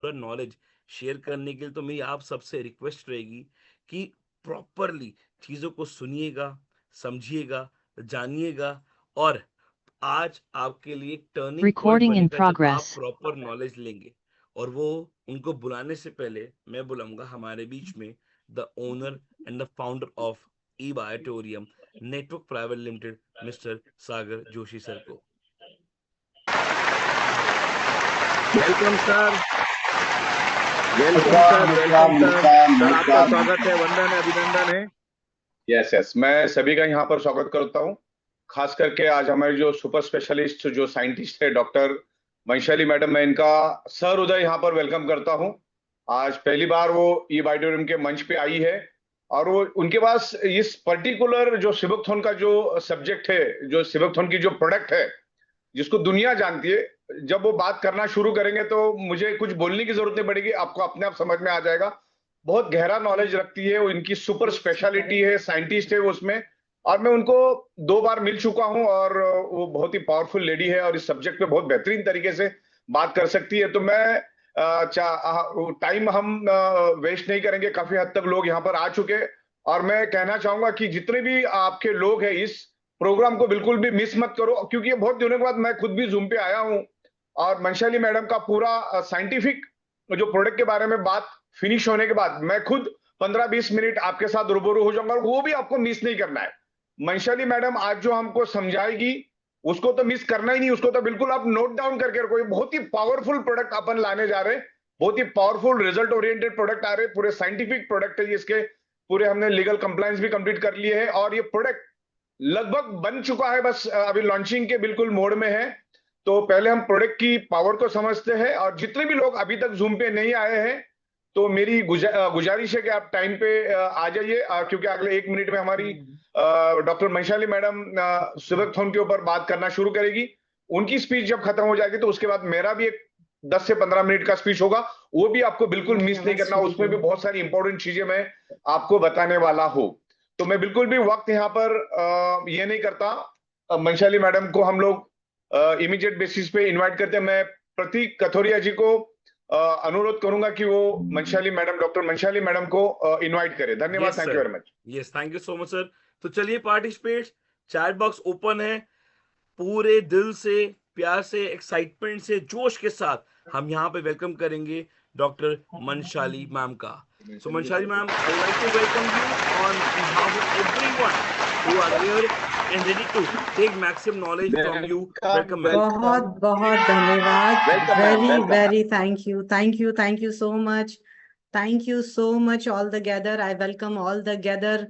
पूरा knowledge share करने के लिए, तो मेरी आप सबसे रिक्वेस्ट रहेगी कि प्रॉपरली चीज़ों को सुनिएगा, समझिएगा, जानिएगा। और आज आपके लिए एक टर्निंग पॉइंट Recording in बनेगा जब आप progress. प्रॉपर नॉलेज लेंगे। और वो, उनको बुलाने से पहले मैं बुलाऊंगा हमारे बीच में the owner and the founder of E Biotorium network private limited, Mister Sagar Joshi sir को। Welcome sir, welcome sir, welcome sir. Sir आपका स्वागत है, वंदन है, अभिनंदन है। यस यस, मैं सभी का यहाँ पर स्वागत करता हूँ। खास करके आज हमारे जो सुपर स्पेशलिस्ट जो साइंटिस्ट है डॉक्टर वैशाली मैडम, मैं इनका सर उदय यहाँ पर वेलकम करता हूँ। आज पहली बार वो ई बायोटोरियम के मंच पे आई है और वो उनके पास इस पर्टिकुलर जो सिबकथॉर्न का जो सब्जेक्ट है, जो सिबकथॉर्न की जो प्रोडक्ट है जिसको दुनिया जानती है, जब वो बात करना शुरू करेंगे तो मुझे कुछ बोलने की जरूरत नहीं पड़ेगी, आपको अपने आप समझ में आ जाएगा। बहुत गहरा नॉलेज रखती है वो, इनकी सुपर स्पेशलिटी है, साइंटिस्ट है वो उसमें। और मैं उनको 2 बार मिल चुका हूं और वो बहुत ही पावरफुल लेडी है और इस सब्जेक्ट पे बहुत बेहतरीन तरीके से बात कर सकती है। तो मैं टाइम हम वेस्ट नहीं करेंगे, काफी हद तक लोग यहाँ पर आ चुके। और मैं कहना चाहूंगा कि जितने भी आपके लोग हैं इस प्रोग्राम को बिल्कुल भी मिस मत करो, क्योंकि ये बहुत दिनों के बाद मैं खुद भी जूम पे आया हूं और वंशाली मैडम का पूरा साइंटिफिक जो प्रोडक्ट के बारे में बात फिनिश होने के बाद मैं खुद 15-20 मिनट आपके साथ रूबरू हो जाऊंगा और वो भी आपको मिस नहीं करना है। वंशाली मैडम आज जो हमको समझाएगी उसको तो मिस करना ही नहीं, उसको तो बिल्कुल आप नोट डाउन करके रखो। बहुत ही पावरफुल प्रोडक्ट अपन लाने जा रहे हैं, बहुत ही पावरफुल रिजल्ट ओरिएंटेड प्रोडक्ट आ रहे हैं, पूरे साइंटिफिक प्रोडक्ट है इसके। पूरे हमने लीगल कंप्लायंस भी कंप्लीट कर लिए है और ये प्रोडक्ट लगभग बन चुका है, बस अभी लॉन्चिंग के बिल्कुल मोड में है। तो पहले हम प्रोडक्ट की पावर को समझते हैं और जितने भी लोग अभी तक जूम पे नहीं आए हैं तो मेरी गुजारिश है कि आप टाइम पे आ जाइए, क्योंकि अगले 1 मिनट में हमारी डॉक्टर वैशाली मैडम सिबकथॉर्न के ऊपर बात करना शुरू करेगी। उनकी स्पीच जब खत्म हो जाएगी तो उसके बाद मेरा भी एक 10 से 15 मिनट का स्पीच होगा, वो भी आपको बिल्कुल मिस नहीं करना। उसमें भी बहुत सारी इंपॉर्टेंट चीजें मैं आपको बताने वाला हूँ। तो मैं बिल्कुल भी वक्त यहाँ पर ये नहीं करता। वंशाली मैडम को हम लोग इमीडिएट बेसिस पे इनवाइट करते हैं। मैं प्रतीक कथोरिया जी को अनुरोध करूंगा कि वो वंशाली मैडम, डॉक्टर वंशाली मैडम को इनवाइट करें। धन्यवाद, yes thank you sir, very much. Yes, thank you so much sir. तो चलिए पार्टिसिपेट, चैट बॉक्स ओपन है। पूरे दिल से, प्यार से, एक्साइटमेंट से, जोश के साथ हम यहाँ पे वेलकम करेंगे डॉक्टर मनशाली मैम का। So Manshali ma'am, I would like to welcome you on behalf of everyone who are here and ready to take maximum knowledge from you. Welcome ma'am. बहुत बहुत धन्यवाद। Welcome ma'am, very welcome. Very thank you, thank you, thank you so much, thank you so much all the gather. I welcome all the gather.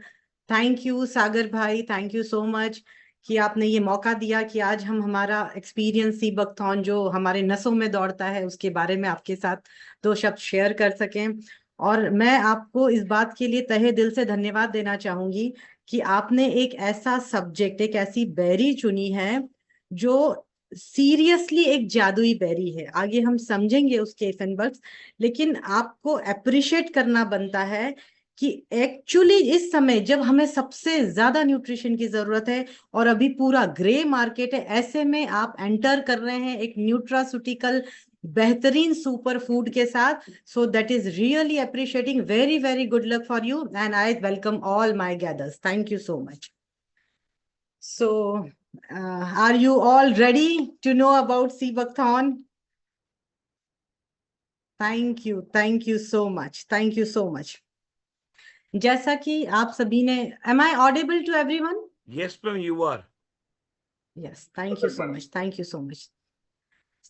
Thank you Sagar भाई, thank you so much कि आपने ये मौका दिया कि आज हम हमारा एक्सपीरियंस सीबकथॉर्न जो हमारे नसों में दौड़ता है उसके बारे में आपके साथ 2 शब्द शेयर कर सकें। और मैं आपको इस बात के लिए तहे दिल से धन्यवाद देना चाहूंगी कि आपने एक ऐसा सब्जेक्ट, एक ऐसी बेरी चुनी है जो सीरियसली एक जादुई बेरी है। आगे हम समझेंगे उसके इफेक्ट्स, लेकिन आपको अप्रिशिएट करना बनता है कि एक्चुअली इस समय जब हमें सबसे ज्यादा न्यूट्रिशन की जरूरत है और अभी पूरा ग्रे मार्केट है, ऐसे में आप एंटर कर रहे हैं एक न्यूट्रास्यूटिकल बेहतरीन सुपर फूड के साथ। So that is really appreciating, very very good luck for you and I welcome all my gathers. Thank you so much. So are you all ready to know about Seabakthon? Thank you so much, thank you so much. जैसा कि आप सभी ने, am I audible to everyone? Yes ma'am, you are. Yes, thank you so much, thank you so much,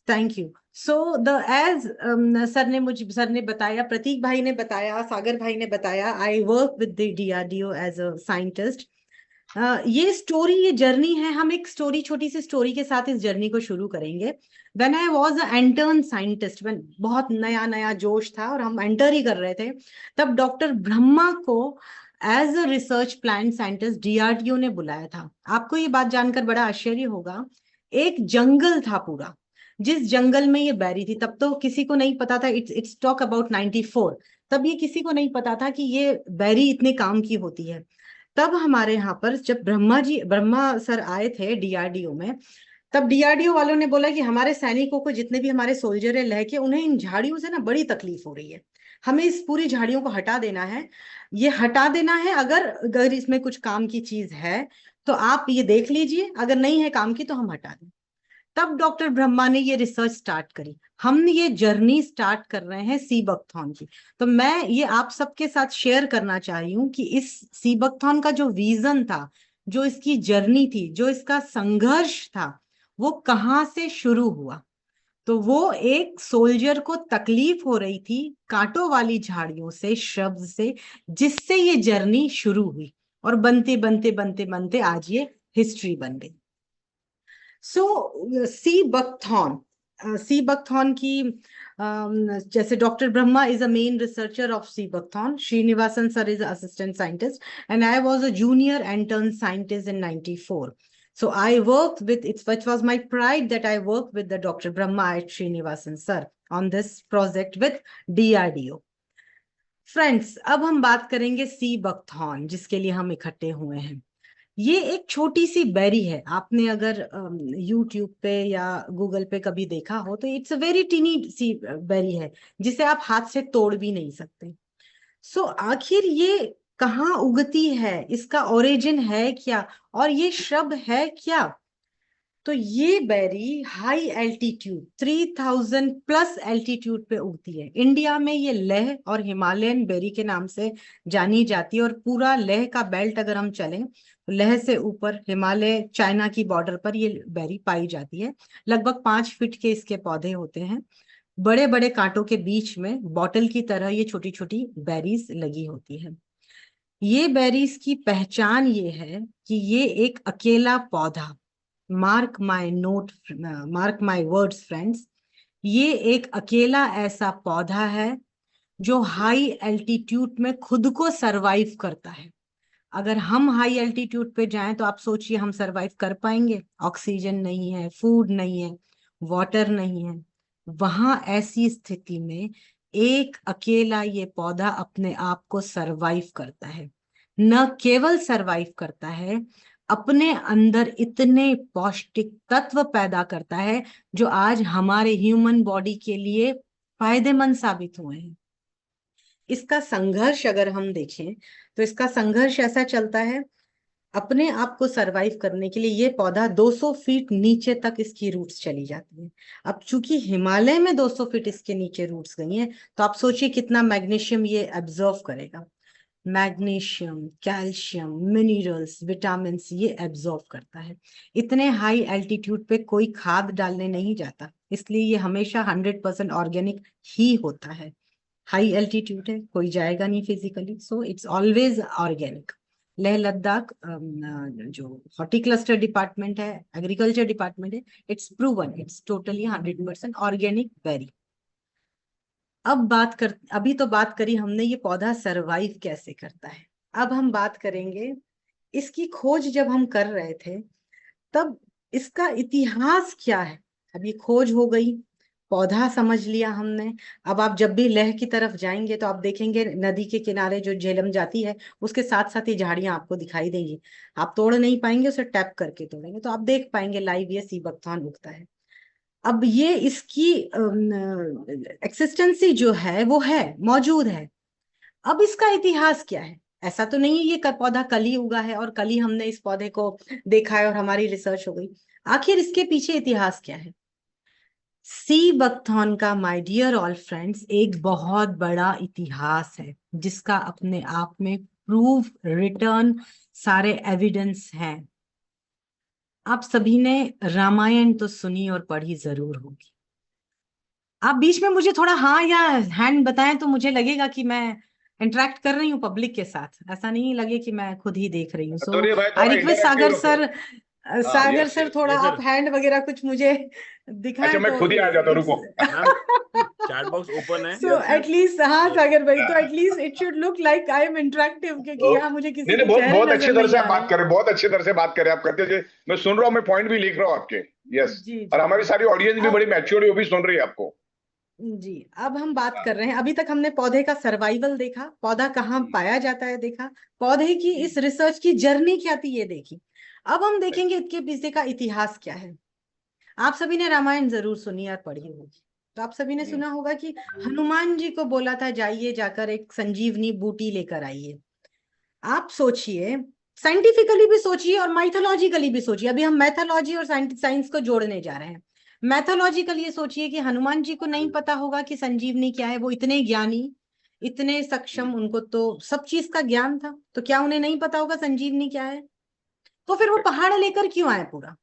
thank you. So the as sir ने बताया, प्रतीक भाई ने बताया, सागर भाई ने बताया, I work with the DRDO as a scientist. ये story, ये जर्नी है। हम एक स्टोरी, छोटी सी स्टोरी के साथ इस जर्नी को शुरू करेंगे। When I was a intern scientist, when बहुत नया नया जोश था और हम एंटर ही कर रहे थे, तब डॉक्टर ब्रह्मा को as a research plant scientist DRDO ने बुलाया था। आपको ये बात जानकर बड़ा आश्चर्य होगा, एक जंगल था पूरा, जिस जंगल में ये बेरी थी। तब तो किसी को नहीं पता था, इट्स टॉक अबाउट 94, तब ये किसी को नहीं पता था कि ये बेरी इतने काम की होती है। तब हमारे यहाँ पर जब ब्रह्मा सर आए थे डीआरडीओ में, तब डीआरडीओ वालों ने बोला कि हमारे सैनिकों को, जितने भी हमारे सोल्जर है लह के, उन्हें इन झाड़ियों से ना बड़ी तकलीफ हो रही है, हमें इस पूरी झाड़ियों को हटा देना है, ये हटा देना है। अगर अगर इसमें कुछ काम की चीज है तो आप ये देख लीजिए, अगर नहीं है काम की तो हम हटा दें। तब डॉक्टर ब्रह्मा ने ये रिसर्च स्टार्ट करी। हम ये जर्नी स्टार्ट कर रहे हैं सीबकथॉर्न की। तो मैं ये आप सबके साथ शेयर करना चाह रही हूँ कि इस सीबकथॉर्न का जो विजन था, जो इसकी जर्नी थी, जो इसका संघर्ष था, वो कहाँ से शुरू हुआ। तो वो एक सोल्जर को तकलीफ हो रही थी कांटों वाली झाड़ियों से, शब्द से, जिससे ये जर्नी शुरू हुई और बनते बनते बनते बनते आज ये हिस्ट्री बन गई। सो सी बकथॉर्न की जैसे doctor Brahma is a main researcher of sea buckthorn, Srinivasan sir is assistant scientist, and I was a junior intern scientist in 94. So I worked with, it was my pride that I worked with the Dr. Brahma at Srinivasan sir on this project with DRDO. Friends, अब हम बात करेंगे sea buckthorn, जिसके लिए हम इकट्ठे हुए हैं। ये एक छोटी सी बेरी है। आपने अगर यूट्यूब पे या गूगल पे कभी देखा हो तो इट्स अ वेरी टीनी सी बेरी है, जिसे आप हाथ से तोड़ भी नहीं सकते। सो आखिर ये कहाँ उगती है, इसका ओरिजिन है क्या, और ये श्रब है क्या? तो ये berry high altitude 3000 plus altitude पे उगती है। इंडिया में ये लेह और हिमालयन बेरी के नाम से जानी जाती है, और पूरा लेह का बेल्ट अगर हम चलें तो लेह से ऊपर हिमालय, चाइना की बॉर्डर पर ये बेरी पाई जाती है। लगभग 5 फीट के इसके पौधे होते हैं, बड़े बड़े कांटों के बीच में बॉटल की तरह ये छोटी छोटी बेरीज लगी होती है। ये बेरीज की पहचान ये है कि ये एक अकेला पौधा, मार्क माय वर्ड्स फ्रेंड्स, ये एक अकेला ऐसा पौधा है जो हाई एल्टीट्यूड में खुद को सरवाइव करता है। अगर हम हाई एल्टीट्यूड पे जाएं तो आप सोचिए हम सरवाइव कर पाएंगे? ऑक्सीजन नहीं है, फूड नहीं है, वाटर नहीं है। वहां ऐसी स्थिति में एक अकेला ये पौधा अपने आप को सरवाइव करता है। न केवल सरवाइव करता है, अपने अंदर इतने पौष्टिक तत्व पैदा करता है जो आज हमारे ह्यूमन बॉडी के लिए फायदेमंद साबित हुए हैं। इसका संघर्ष अगर हम देखें तो इसका संघर्ष ऐसा चलता है, अपने आप को सरवाइव करने के लिए ये पौधा 200 फीट नीचे तक इसकी रूट्स चली जाती है। अब चूंकि हिमालय में 200 फीट इसके नीचे रूट्स गई हैं, तो आप सोचिए कितना मैग्नीशियम ये एब्जॉर्व करेगा। मैग्नीशियम, कैल्शियम, मिनरल्स, विटामिन ये एब्जॉर्व करता है। इतने हाई एल्टीट्यूड पे कोई खाद डालने नहीं जाता, इसलिए ये हमेशा 100% ऑर्गेनिक ही होता है। हाई एल्टीट्यूड है, कोई जाएगा नहीं physically, so it's always organic. Leh Ladakh जो हॉर्टिकल्चर डिपार्टमेंट है, एग्रीकल्चर डिपार्टमेंट है, it's proven, it's totally 100% organic berry. अभी तो बात करी हमने ये पौधा सरवाइव कैसे करता है। अब हम बात करेंगे इसकी खोज जब हम कर रहे थे तब इसका इतिहास क्या है। अब ये खोज हो गई, पौधा समझ लिया हमने। अब आप जब भी लेह की तरफ जाएंगे तो आप देखेंगे नदी के किनारे जो झेलम जाती है उसके साथ साथ ही झाड़ियां आपको दिखाई देंगी। आप तोड़ नहीं पाएंगे, उसे टैप करके तोड़ेंगे तो आप देख पाएंगे लाइव ये सी बकथॉर्न उगता है। अब ये इसकी एक्सिस्टेंसी जो है वो है, मौजूद है। अब इसका इतिहास क्या है? ऐसा तो नहीं है ये पौधा कल ही उगा है और कल ही हमने इस पौधे को देखा है और हमारी रिसर्च हो गई। आखिर इसके पीछे इतिहास क्या है? सी बकथॉर्न का, माय डियर ऑल फ्रेंड्स, एक बहुत बड़ा इतिहास है जिसका अपने आप में प्रूफ, रिटर्न, सारे एविडेंस हैं। आप सभी ने रामायण तो सुनी और पढ़ी जरूर होगी। आप बीच में मुझे थोड़ा हाँ या हैंड बताएं तो मुझे लगेगा कि मैं इंटरेक्ट कर रही हूँ पब्लिक के साथ, ऐसा नहीं लगे कि मैं खुद ही देख रही हूँ। सो आई रिक्वेस्ट सागर सर थोड़ा आप हैंड वगैरह कुछ मुझे दिखाएं। अच्छा, मैं खुद ही आ जाता हूं, रुको। चैट बॉक्स ओपन है, सो एटलीस्ट हाँ सागर भाई, तो at least it should look like I am interactive, क्योंकि यहाँ मुझे किसी के चेहरे बहुत अच्छी तरह से नजर बात करें, बहुत अच्छी तरह से बात करें आप करते थे। मैं सुन रहा हूँ, मैं पॉइंट भी लिख रहा हूँ आपके। यस, और हमारी सारी ऑडियंस भी बड़ी मैच्योर है, वो भी सुन रही है आपको जी। अब हम बात कर रहे हैं, अभी तक हमने पौधे का सर्वाइवल देखा, पौधा कहाँ पाया जाता है देखा, पौधे की इस रिसर्च की जर्नी क्या थी ये देखी। अब हम देखेंगे इसके पीछे का इतिहास क्या है। आप सभी ने रामायण जरूर सुनी और पढ़ी होगी। तो आप सभी ने सुना होगा कि हनुमान जी को बोला था जाइए जाकर एक संजीवनी बूटी लेकर आइए। आप सोचिए, साइंटिफिकली भी सोचिए और माइथोलॉजिकली भी सोचिए। अभी हम मैथोलॉजी और साइंस को जोड़ने जा रहे हैं। मैथोलॉजिकल ये सोचिए कि हनुमान जी को नहीं पता होगा कि संजीवनी क्या है। वो इतने ज्ञानी, इतने सक्षम, उनको तो सब चीज का ज्ञान था, तो क्या उन्हें नहीं पता होगा संजीवनी क्या है? तो फिर वो पहाड़ लेकर क्यों आए? पूरा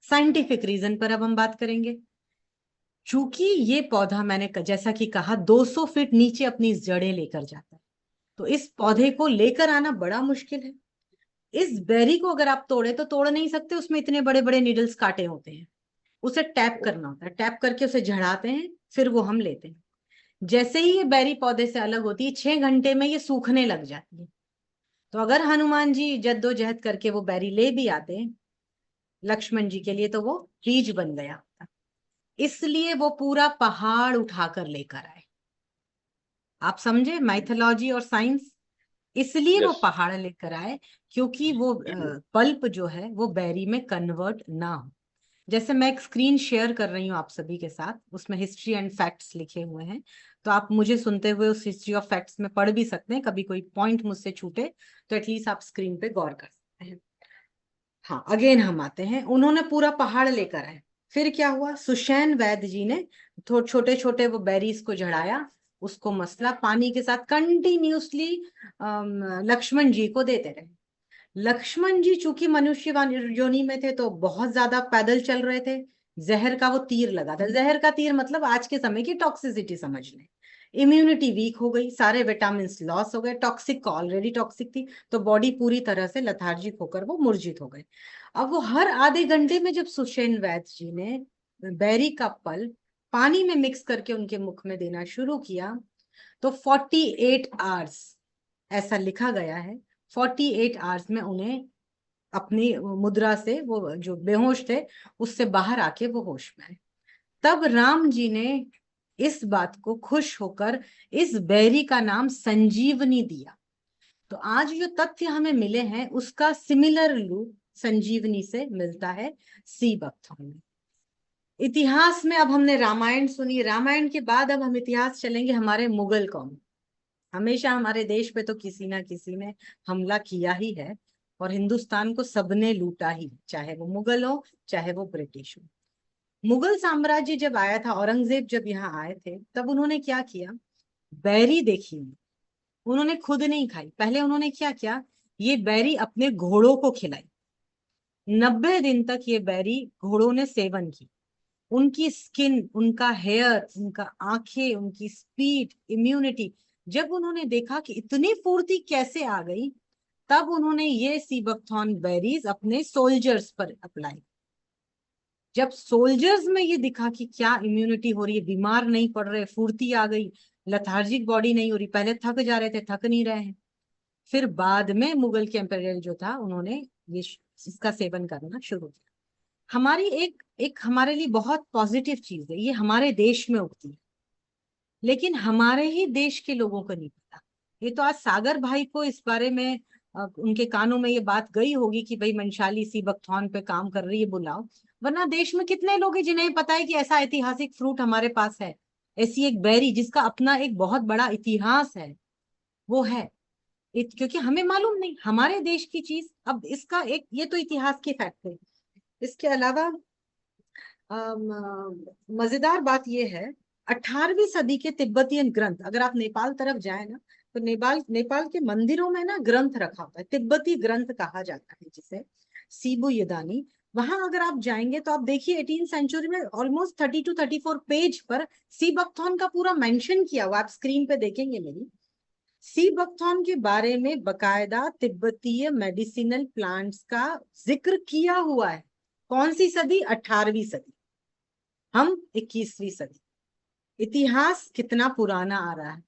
साइंटिफिक रीजन पर अब हम बात करेंगे। चूंकि ये पौधा मैंने जैसा कि कहा 200 फीट नीचे अपनी जड़ें लेकर जाता है, तो इस पौधे को लेकर आना बड़ा मुश्किल है। इस बेरी को अगर आप तोड़े तो तोड़ नहीं सकते, उसमें इतने बड़े बड़े नीडल्स काटे होते हैं। उसे टैप करना होता है, टैप करके उसे झड़ाते हैं, फिर वो हम लेते हैं। जैसे ही ये बेरी पौधे से अलग होती है, 6 घंटे में ये सूखने लग जाती है। तो अगर हनुमान जी जद्दोजहद करके वो बेरी ले भी आते हैं लक्ष्मण जी के लिए, तो वो रीछ बन गया होता। इसलिए वो पूरा पहाड़ उठाकर लेकर आए। आप समझे माइथोलॉजी और साइंस? इसलिए वो यस। पहाड़ लेकर आए क्योंकि वो पल्प जो है वो बेरी में कन्वर्ट ना हो। जैसे मैं एक स्क्रीन शेयर कर रही हूँ आप सभी के साथ, उसमें हिस्ट्री एंड फैक्ट्स लिखे हुए हैं, तो आप मुझे सुनते हुए उस हिस्ट्री ऑफ फैक्ट्स में पढ़ भी सकते हैं। कभी कोई पॉइंट मुझसे छूटे तो एटलीस्ट आप स्क्रीन पे गौर कर सकते हैं। हाँ, अगेन हम आते हैं, उन्होंने पूरा पहाड़ लेकर आए। फिर क्या हुआ? सुषैण वैद्य जी ने छोटे छोटे वो बेरीज को झड़ाया, उसको मसला, पानी के साथ कंटिन्यूसली लक्ष्मण जी को देते रहे। लक्ष्मण जी चूंकि मनुष्य योनि में थे तो बहुत ज्यादा पैदल चल रहे थे। जहर का वो तीर लगा था। जहर का तीर मतलब आज के समय की टॉक्सिसिटी समझ लें। इम्यूनिटी वीक हो गई, सारे विटामिन लॉस हो गए, टॉक्सिक ऑलरेडी टॉक्सिक थी, तो बॉडी पूरी तरह से लथार्जिक होकर वो मूर्छित हो गए। अब वो हर आधे घंटे में जब सुषेण वैद्य जी ने बेरी का पल पानी में मिक्स करके उनके मुख में देना शुरू किया, तो 48 आवर्स, ऐसा लिखा गया है, 48 आवर्स में उन्हें अपनी मुद्रा से, वो जो बेहोश थे उससे बाहर आके वो होश में आए। तब राम जी ने इस बात को खुश होकर इस बेरी का नाम संजीवनी दिया। तो आज जो तथ्य हमें मिले हैं उसका सिमिलर लूप संजीवनी से मिलता है सी बकथॉर्न में। इतिहास में अब हमने रामायण सुनी, रामायण के बाद अब हम इतिहास चलेंगे हमारे मुगल कौम। हमेशा हमारे देश पे तो किसी ना किसी ने हमला किया ही है, और हिंदुस्तान को सबने लूटा ही, चाहे वो मुगल हो चाहे वो ब्रिटिश हो। मुगल साम्राज्य जब आया था, औरंगजेब जब यहाँ आए थे, तब उन्होंने क्या किया? बैरी देखी, उन्होंने खुद नहीं खाई। पहले उन्होंने क्या किया? ये बैरी अपने घोड़ों को खिलाई। 90 दिन तक ये बैरी घोड़ों ने सेवन की। उनकी स्किन, उनका हेयर, उनका आंखें, उनकी स्पीड, इम्यूनिटी, जब उन्होंने देखा कि इतनी फुर्ती कैसे आ गई, तब उन्होंने ये सीबकथॉर्न बेरीज अपने सोल्जर्स पर अप्लाई। जब सोल्जर्स में ये दिखा कि क्या इम्यूनिटी हो रही है, बीमार नहीं पड़ रहे, फुर्ती आ गई, लथार्जिक बॉडी नहीं हो रही, पहले थक जा रहे थे थक नहीं रहे हैं, फिर बाद में मुगल के एम्पायर जो था उन्होंने ये इसका सेवन करना शुरू किया। हमारी एक हमारे लिए बहुत पॉजिटिव चीज है, ये हमारे देश में उगती है, लेकिन हमारे ही देश के लोगों को नहीं पता। ये तो आज सागर भाई को इस बारे में उनके कानों में ये बात गई होगी कि भाई मंशाली सी बकथॉर्न पे काम कर रही है, बुलाओ। वरना देश में कितने लोग हैं जिन्हें पता है कि ऐसा ऐतिहासिक फ्रूट हमारे पास है, ऐसी एक बेरी जिसका अपना एक बहुत बड़ा इतिहास है, वो है। क्योंकि हमें मालूम नहीं हमारे देश की चीज। अब इसका एक, ये तो इतिहास की फैक्ट है। इसके अलावा मजेदार बात यह है, 18वीं सदी के तिब्बतियन ग्रंथ, अगर आप नेपाल तरफ जाए ना, तो नेपाल के मंदिरों में ना ग्रंथ रखा होता है, तिब्बती ग्रंथ कहा जाता है जिसे, सीबू यदानी। वहां अगर आप जाएंगे तो आप देखिए 18th सेंचुरी में ऑलमोस्ट 30 to 34 पेज पर सी बकथॉर्न का पूरा मेंशन किया हुआ, आप स्क्रीन पे देखेंगे मेरी। सी बकथॉर्न के बारे में बकायदा तिब्बतीय मेडिसिनल प्लांट्स का जिक्र किया हुआ है। कौन सी सदी? 18वीं सदी, हम 21वीं सदी। इतिहास कितना पुराना आ रहा है।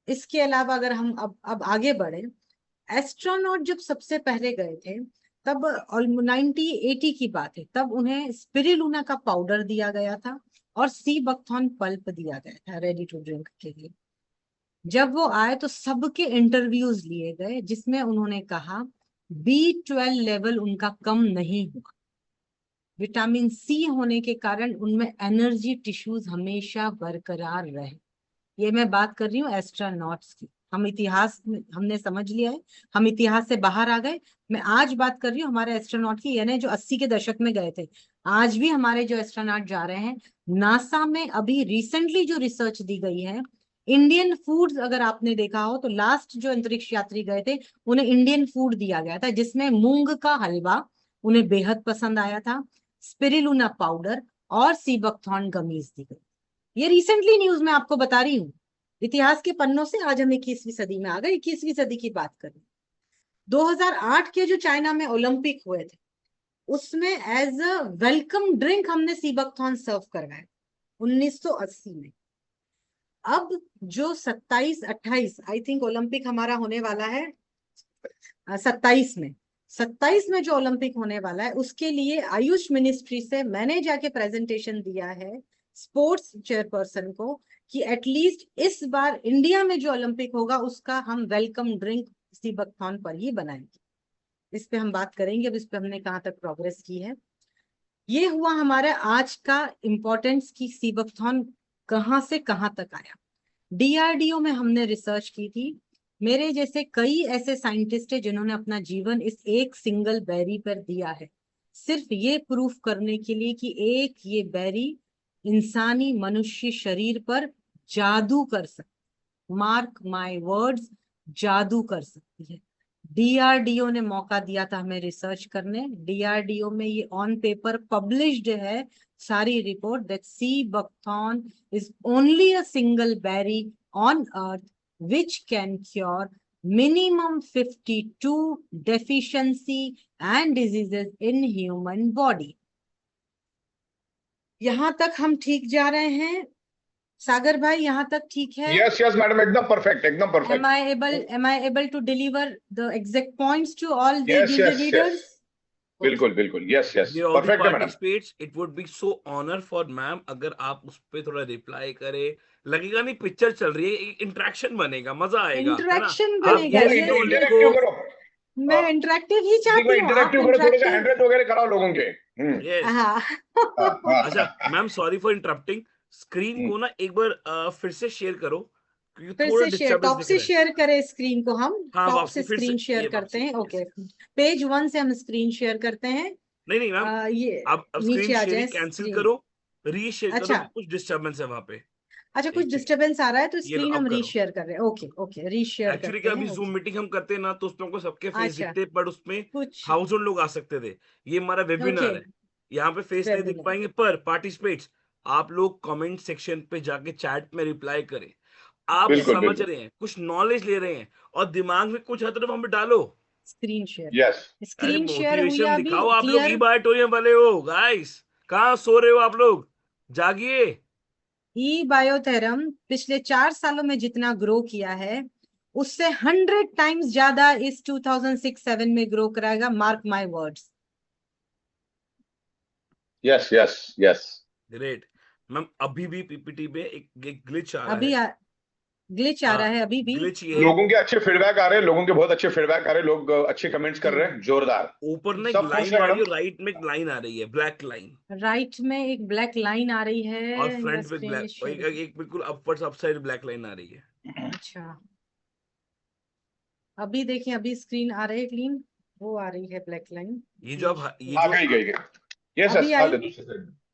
इसके अलावा अगर हम अब आगे बढ़े, एस्ट्रोनॉट जब सबसे पहले गए थे तब 1980 की बात है, तब उन्हें स्पिरुलिना का पाउडर दिया गया था और सी बकथॉर्न पल्प दिया गया था रेडी टू ड्रिंक के लिए। जब वो आए तो सबके इंटरव्यूज लिए गए जिसमें उन्होंने कहा B12 लेवल उनका कम नहीं हुआ। विटामिन सी होने के कारण उनमें एनर्जी टिश्यूज हमेशा बरकरार रहे। ये मैं बात कर रही हूँ एस्ट्रोनॉट्स की। हम इतिहास में हमने समझ लिया है, हम इतिहास से बाहर आ गए। मैं आज बात कर रही हूँ हमारे एस्ट्रोनॉट की, यानी जो 80 के दशक में गए थे। आज भी हमारे जो एस्ट्रोनॉट जा रहे हैं, नासा में अभी रिसेंटली जो रिसर्च दी गई है, इंडियन फूड्स अगर आपने देखा हो तो लास्ट जो अंतरिक्ष यात्री गए थे उन्हें इंडियन फूड दिया गया था, जिसमें मूंग का हलवा उन्हें बेहद पसंद आया था, स्पिरुलिना पाउडर और सीबकथॉर्न गमीज दी गई। ये रिसेंटली न्यूज में आपको बता रही हूँ। इतिहास के पन्नों से आज हम 21वीं सदी में आ गए, 21वीं सदी की बात करें। 2008 के जो चाइना में ओलंपिक हुए थे, उसमें एज अ वेलकम ड्रिंक हमने सीबकथॉर्न सर्व करवाया 1980 में। अब जो 27-28 आई थिंक ओलंपिक हमारा होने वाला है 27 में जो ओलंपिक होने वाला है, उसके लिए आयुष मिनिस्ट्री से मैंने जाके प्रेजेंटेशन दिया है स्पोर्ट्स चेयरपर्सन को कि एटलीस्ट इस बार इंडिया में जो ओलंपिक होगा उसका हम वेलकम ड्रिंक सीबकथॉर्न पर ही बनाएंगे। इस पे हम बात करेंगे, अब इस पे हमने कहाँ तक प्रोग्रेस की है। ये हुआ हमारे आज का इम्पोर्टेंस की सीबकथॉर्न कहाँ से कहाँ तक आया। DRDO में हमने रिसर्च की थी। मेरे जैसे कई ऐसे साइंटिस्ट हैं जिन्होंने अपना जीवन इस एक सिंगल बेरी पर दिया है, सिर्फ ये प्रूफ करने के लिए कि एक ये बेरी इंसानी मनुष्य शरीर पर जादू कर सकती। मार्क माय वर्ड्स, जादू कर सकती है। DRDO ने मौका दिया था हमें रिसर्च करने। DRDO में ये ऑन पेपर पब्लिश्ड है सारी report that sea buckthorn is only a single berry on earth which can cure minimum 52 deficiency and diseases in human body। यहां तक हम ठीक जा रहे हैं सागर भाई, यहाँ तक ठीक है? यस यस मैडम, एकदम परफेक्ट, एकदम perfect. am I able to deliver the exact points to all the yes yes readers? Yes, बिल्कुल बिल्कुल, yes yes, Dear all the perfect है madam. participants, it would be so honor for ma'am अगर आप उस पे थोड़ा reply करे। लगेगा नहीं पिक्चर चल रही है, इंटरेक्शन बनेगा, मजा आएगा, इंटरेक्शन है ना? बनेगा। आप ये इंटरेक्टिव करो, मैं इंटरेक्टिव ही चाहती हूँ। इंटरेक्टिव करो, थोड़े से हैंड रेज वगैरह कराओ लोगों के। Yes. हाँ अच्छा ma'am, sorry for interrupting. Screen को ना एक बार फिर से शेयर करो, क्योंकि फिर थोड़ा से शेयर, डिस्टर्बेंस टॉप दिख से रहा है। शेयर करें स्क्रीन को हम। हाँ टॉप वापसी से फिर से स्क्रीन शेयर ये करते वापसी, हैं। Okay, yes. पेज 1 से हम स्क्रीन शेयर करते हैं। नहीं मैम, ये अब नीचे स्क्रीन आ जाए शेयरिंग कैंसिल स्क्रीन। करो, रीशेयर करो, अच्छा कुछ डिस्टर्बेंस है वहां पे। अच्छा, कुछ एक सेकंड, डिस्टर्बेंस आ रहा है तो ये लो स्क्रीन अब हम करो। रीशेयर कर रहे हैं। ओके ओके, रीशेयर एक्चुअली करते क्या, अभी हैं। जूम मीटिंग हम करते हैं ना, तो उसमें हमको सबके फेस अच्छा दिखते, बट उसमें कुछ 1000 लोग आ सकते थे। ये हमारा ओके वेबिनार है, यहाँ पे फेस नहीं दिख वेबिनार। पाएंगे, पर पार्टिसिपेट्स आप लोग कमेंट सेक्शन पे जाके चैट में रिप्लाई करें। आप बिल्कुल समझ बिल्कुल, रहे हैं, कुछ नॉलेज ले रहे हैं, और दिमाग में कुछ है तो वहां पे डालो। Screen share, yes. अरे स्क्रीन शेयर हुई मोटिवेशन अभी दिखाओ, आप लोग ई क्लियर। बायोटोरियम वाले हो गाइस, कहाँ सो रहे हो आप लोग, जागिए। ई बायोथेरम पिछले 4 सालों में जितना ग्रो किया है उससे 100 टाइम्स ज्यादा इस 2006-7 में ग्रो कराएगा। Mark my words. Yes yes yes. Great ma'am, अभी भी पीपीटी पे एक ग्लिच आ रहा अभी है। ग्लिच आ रहा है अभी भी। ग्लिच ये है, लोगों के अच्छे फीडबैक आ रहे हैं, लोगों के बहुत अच्छे फीडबैक आ रहे हैं, लोग अच्छे कमेंट्स कर रहे हैं, जोरदार। ऊपर में एक सब खुश लाइन है आ रही है, मैडम। राइट में एक लाइन आ रही है, ब्लैक लाइन, राइट में एक ब्लैक लाइन आ रही है। और फ्रंट पे स्क्रीन ब्लैक, शेयर। एक बिल्कुल अपवर्ड्स अपसाइड ब्लैक लाइन आ रही है। अच्छा अभी देखें, अभी स्क्रीन आ रही है क्लीन, वो आ रही है ब्लैक लाइन। ये जो अब ये आ जो गई गई। यस अभी यस, आई,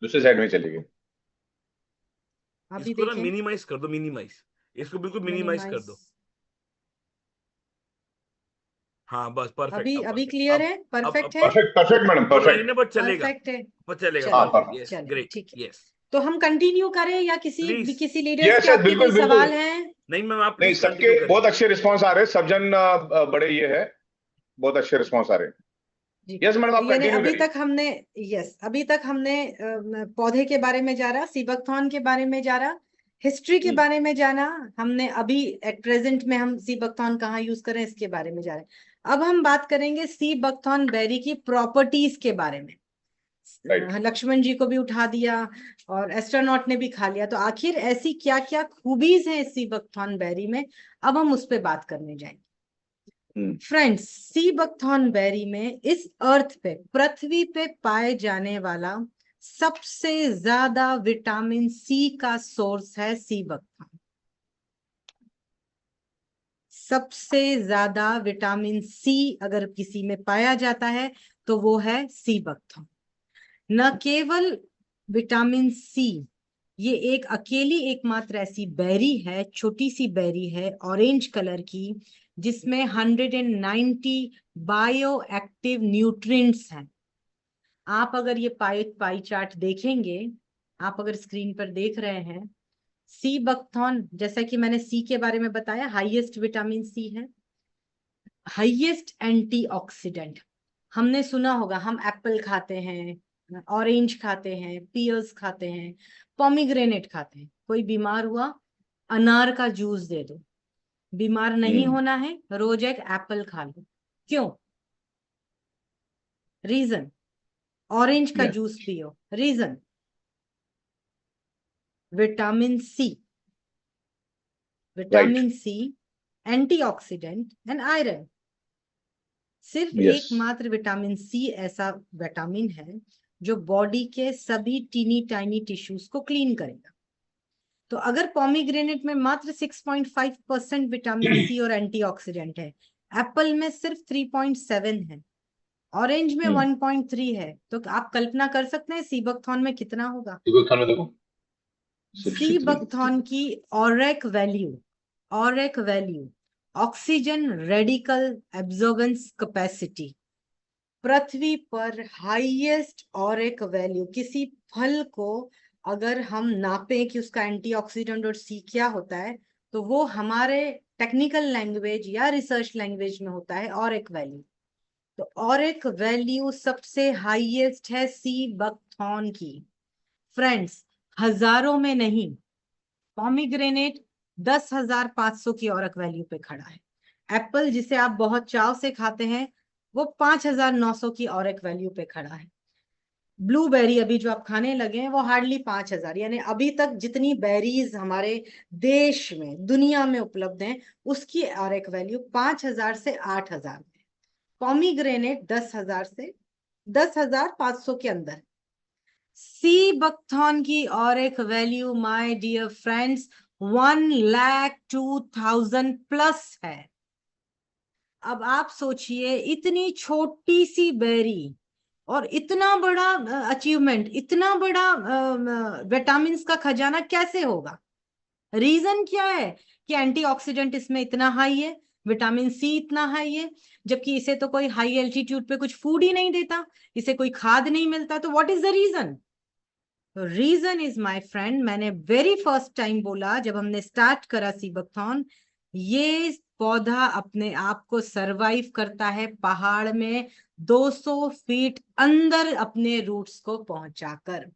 दूसरी साइड में चली गई। अभी इसको ना देखें मिनिमाइज कर दो, मिनिमाइज, इसको बिल्कुल मिनिमाइज कर मिनिमाइज। दो। हाँ बस परफेक्ट, अभी अब अभी perfect, क्लियर है, परफेक्ट है, परफेक्ट परफेक्ट मैडम, दो लाइन परफेक्ट। है, बट चलेगा, परफेक्ट है। पर चलेगा, हाँ, चलेगा, perfect. यस चलेगा, ग्रेट, ठीक है। यस तो हम कंटिन्यू करें या प्लीज। किसी लीडर्स यस के यस, आपके बिल्कुल कोई बिल्कुल। सवाल हैं? नहीं मैम, आप नहीं, प्लीज सबके कंटिन्यू करें। बहुत अच्छे रिस्पांस आ रहे हैं, सब जन बड़े ये है, बहुत अच्छे रिस्पांस आ रहे हैं। जी यस मैडम, आप यानी कंटिन्यू अभी करिए। तक हमने, यस अभी तक हमने पौधे के बारे में जाना, सीबकथॉर्न के बारे में जाना, हिस्ट्री के बारे में जाना हमने। अभी एट प्रेजेंट में हम सीबकथॉर्न कहाँ यूज करें इसके बारे में जा रहे हैं। अब हम बात करेंगे सीबकथॉर्न बेरी की प्रॉपर्टीज के बारे में। Right. लक्ष्मण जी को भी उठा दिया और एस्ट्रोनॉट ने भी खा लिया, तो आखिर ऐसी क्या क्या खूबीज हैं इस सीबकथॉर्न बेरी में, अब हम उस पर बात करने जाएंगे। फ्रेंड्स, सी बकथॉर्न बेरी में इस अर्थ पे, पृथ्वी पे पाए जाने वाला सबसे ज्यादा विटामिन सी का सोर्स है सी बकथॉर्न। सबसे ज्यादा विटामिन सी अगर किसी में पाया जाता है तो वो है सी बकथॉर्न। न केवल विटामिन सी, ये एक अकेली एकमात्र ऐसी बेरी है, छोटी सी बेरी है ऑरेंज कलर की, जिसमें 190 बायो एक्टिव न्यूट्रिएंट्स हैं। आप अगर ये पाई चार्ट देखेंगे, आप अगर स्क्रीन पर देख रहे हैं, सी बकथॉर्न, जैसा कि मैंने सी के बारे में बताया, हाईएस्ट विटामिन सी है, हाईएस्ट एंटीऑक्सीडेंट। हमने सुना होगा, हम एप्पल खाते हैं, ऑरेंज खाते हैं, पियर्स खाते हैं, पोमीग्रेनेट खाते हैं। कोई बीमार हुआ, अनार का जूस दे दो। बीमार नहीं होना है, रोज एक एप्पल खा लो। क्यों? रीजन, ऑरेंज का जूस पियो। Reason, vitamin C. Vitamin C, antioxidant and iron. सिर्फ एकमात्र विटामिन सी ऐसा विटामिन है जो बॉडी के सभी टीनी टाइनी टिश्यूज को क्लीन करेगा। तो अगर पोमीग्रेनेट में मात्र 6.5% विटामिन सी और एंटीऑक्सीडेंट है, एप्पल में सिर्फ 3.7 है, ऑरेंज में 1.3 है, तो आप कल्पना कर सकते हैं सी बकथॉर्न में कितना होगा। सी बकथॉर्न की ORAC value, oxygen radical absorbance capacity, पृथ्वी पर हाईएस्ट ऑरेक वैल्यू। किसी फल को अगर हम नापें कि उसका एंटीऑक्सीडेंट और सी क्या होता है, तो वो हमारे टेक्निकल लैंग्वेज या रिसर्च लैंग्वेज में होता है ऑरेक वैल्यू। तो ऑरेक वैल्यू सबसे हाईएस्ट है सी बकथॉर्न की। फ्रेंड्स, हजारों में नहीं, पोमीग्रेनेट 10,500 की ऑरेक वैल्यू पे खड़ा है। एप्पल, जिसे आप बहुत चाव से खाते हैं, वो 5,900 की ऑरेक वैल्यू पे खड़ा है। ब्लूबेरी अभी जो आप खाने लगे हैं वो हार्डली 5,000, यानी अभी तक जितनी बेरीज हमारे देश में, दुनिया में उपलब्ध हैं, उसकी ऑरेक वैल्यू 5,000 से 8,000 है। पोमीग्रेनेट 10,000 से 10,500 के अंदर। सी बकथॉर्न की ORAC value, my dear friends, 1,02,000 plus है। अब आप सोचिए, इतनी छोटी सी बेरी और इतना बड़ा अचीवमेंट, इतना बड़ा विटामिन का खजाना कैसे होगा? रीजन क्या है कि एंटीऑक्सीडेंट इसमें इतना हाई है, विटामिन सी इतना हाई है, जबकि इसे तो कोई हाई एल्टीट्यूड पे कुछ फूड ही नहीं देता, इसे कोई खाद नहीं मिलता। तो what is the reason? Reason is, my friend, मैंने वेरी फर्स्ट टाइम बोला जब हमने स्टार्ट करा सी बकथॉर्न, ये पौधा अपने आप को सरवाइव करता है पहाड़ में 200 फीट अंदर अपने रूट्स को पहुंचाकर।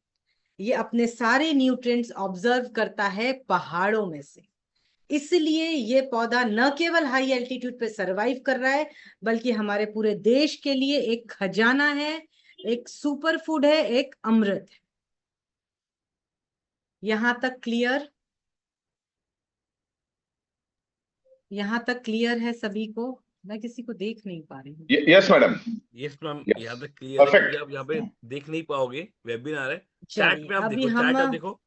ये अपने सारे न्यूट्रिएंट्स ऑब्जर्व करता है पहाड़ों में से। इसलिए ये पौधा न केवल हाई एल्टीट्यूड पे सरवाइव कर रहा है, बल्कि हमारे पूरे देश के लिए एक खजाना है, एक सुपर फूड है, एक अमृत है। यहां तक क्लियर? यहां तक क्लियर है सभी को? मैं किसी को देख नहीं पा रही हूँ। Yes madam. यस मैम, यहाँ तक क्लियर है कि आप यहाँ पे देख नहीं पाओगे, वेबिनार है। चैट में आप देखो, चैट आप देखो,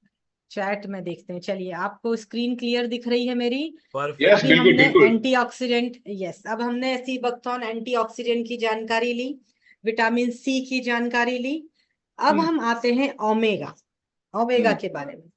चैट में देखते हैं। चलिए, आपको स्क्रीन क्लियर दिख रही है मेरी? यस, बिल्कुल बिल्कुल। एंटीऑक्सीडेंट, यस, अब हमने सी बकथॉर्न एंटीऑक्सीडेंट की जानकारी ली, विटामिन सी की जानकारी ली। अब हम आते हैं ओमेगा के बारे में।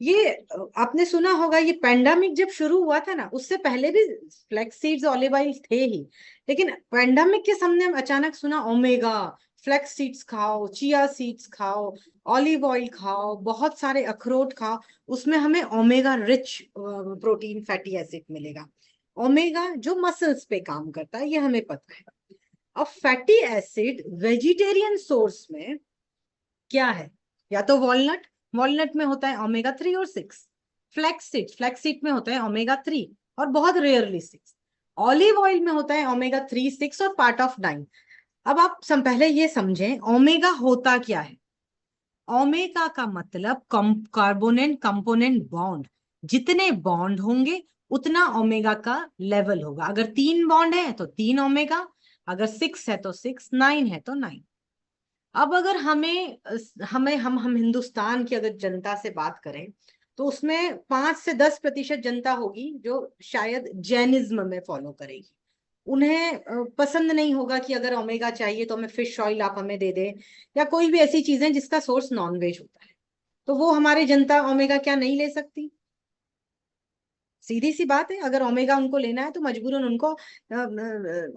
ये आपने सुना होगा, ये पैंडेमिक जब शुरू हुआ था ना, उससे पहले भी फ्लैक्स सीड्स, ऑलिव ऑयल थे ही, लेकिन पैंडेमिक के सामने हम अचानक सुना ओमेगा, फ्लैक्स सीड्स खाओ, चिया सीड्स खाओ, ऑलिव ऑयल खाओ, बहुत सारे अखरोट खाओ, उसमें हमें omega rich protein fatty acid मिलेगा। ओमेगा जो मसल्स पे काम करता है, ये हमें पता है। अब फैटी एसिड वेजिटेरियन सोर्स में क्या है? या तो वॉलनट में होता है ओमेगा 3 और 6, फ्लैक्स सीड में होता है ओमेगा 3 और बहुत रेयरली 6, ऑलिव ऑयल में होता है ओमेगा 3, 6 और पार्ट ऑफ 9। अब आप पहले ये समझें ओमेगा होता क्या है। ओमेगा का मतलब कार्बोनेट कंपोनेंट बॉन्ड, जितने बॉन्ड होंगे उतना ओमेगा का लेवल होगा। अगर 3 बॉन्ड है तो 3 ओमेगा, अगर 6 है तो 6, 9 है तो 9। अब अगर हम हिंदुस्तान की अगर जनता से बात करें तो उसमें 5 से 10% जनता होगी जो शायद जैनिज्म में फॉलो करेगी। उन्हें पसंद नहीं होगा कि अगर ओमेगा चाहिए तो हमें फिश ऑयल आप हमें दे दें, या कोई भी ऐसी चीजें जिसका सोर्स नॉनवेज होता है, तो वो हमारी जनता ओमेगा क्या नहीं ले सकती? सीधी सी बात है, अगर ओमेगा उनको लेना है तो मजबूरन उनको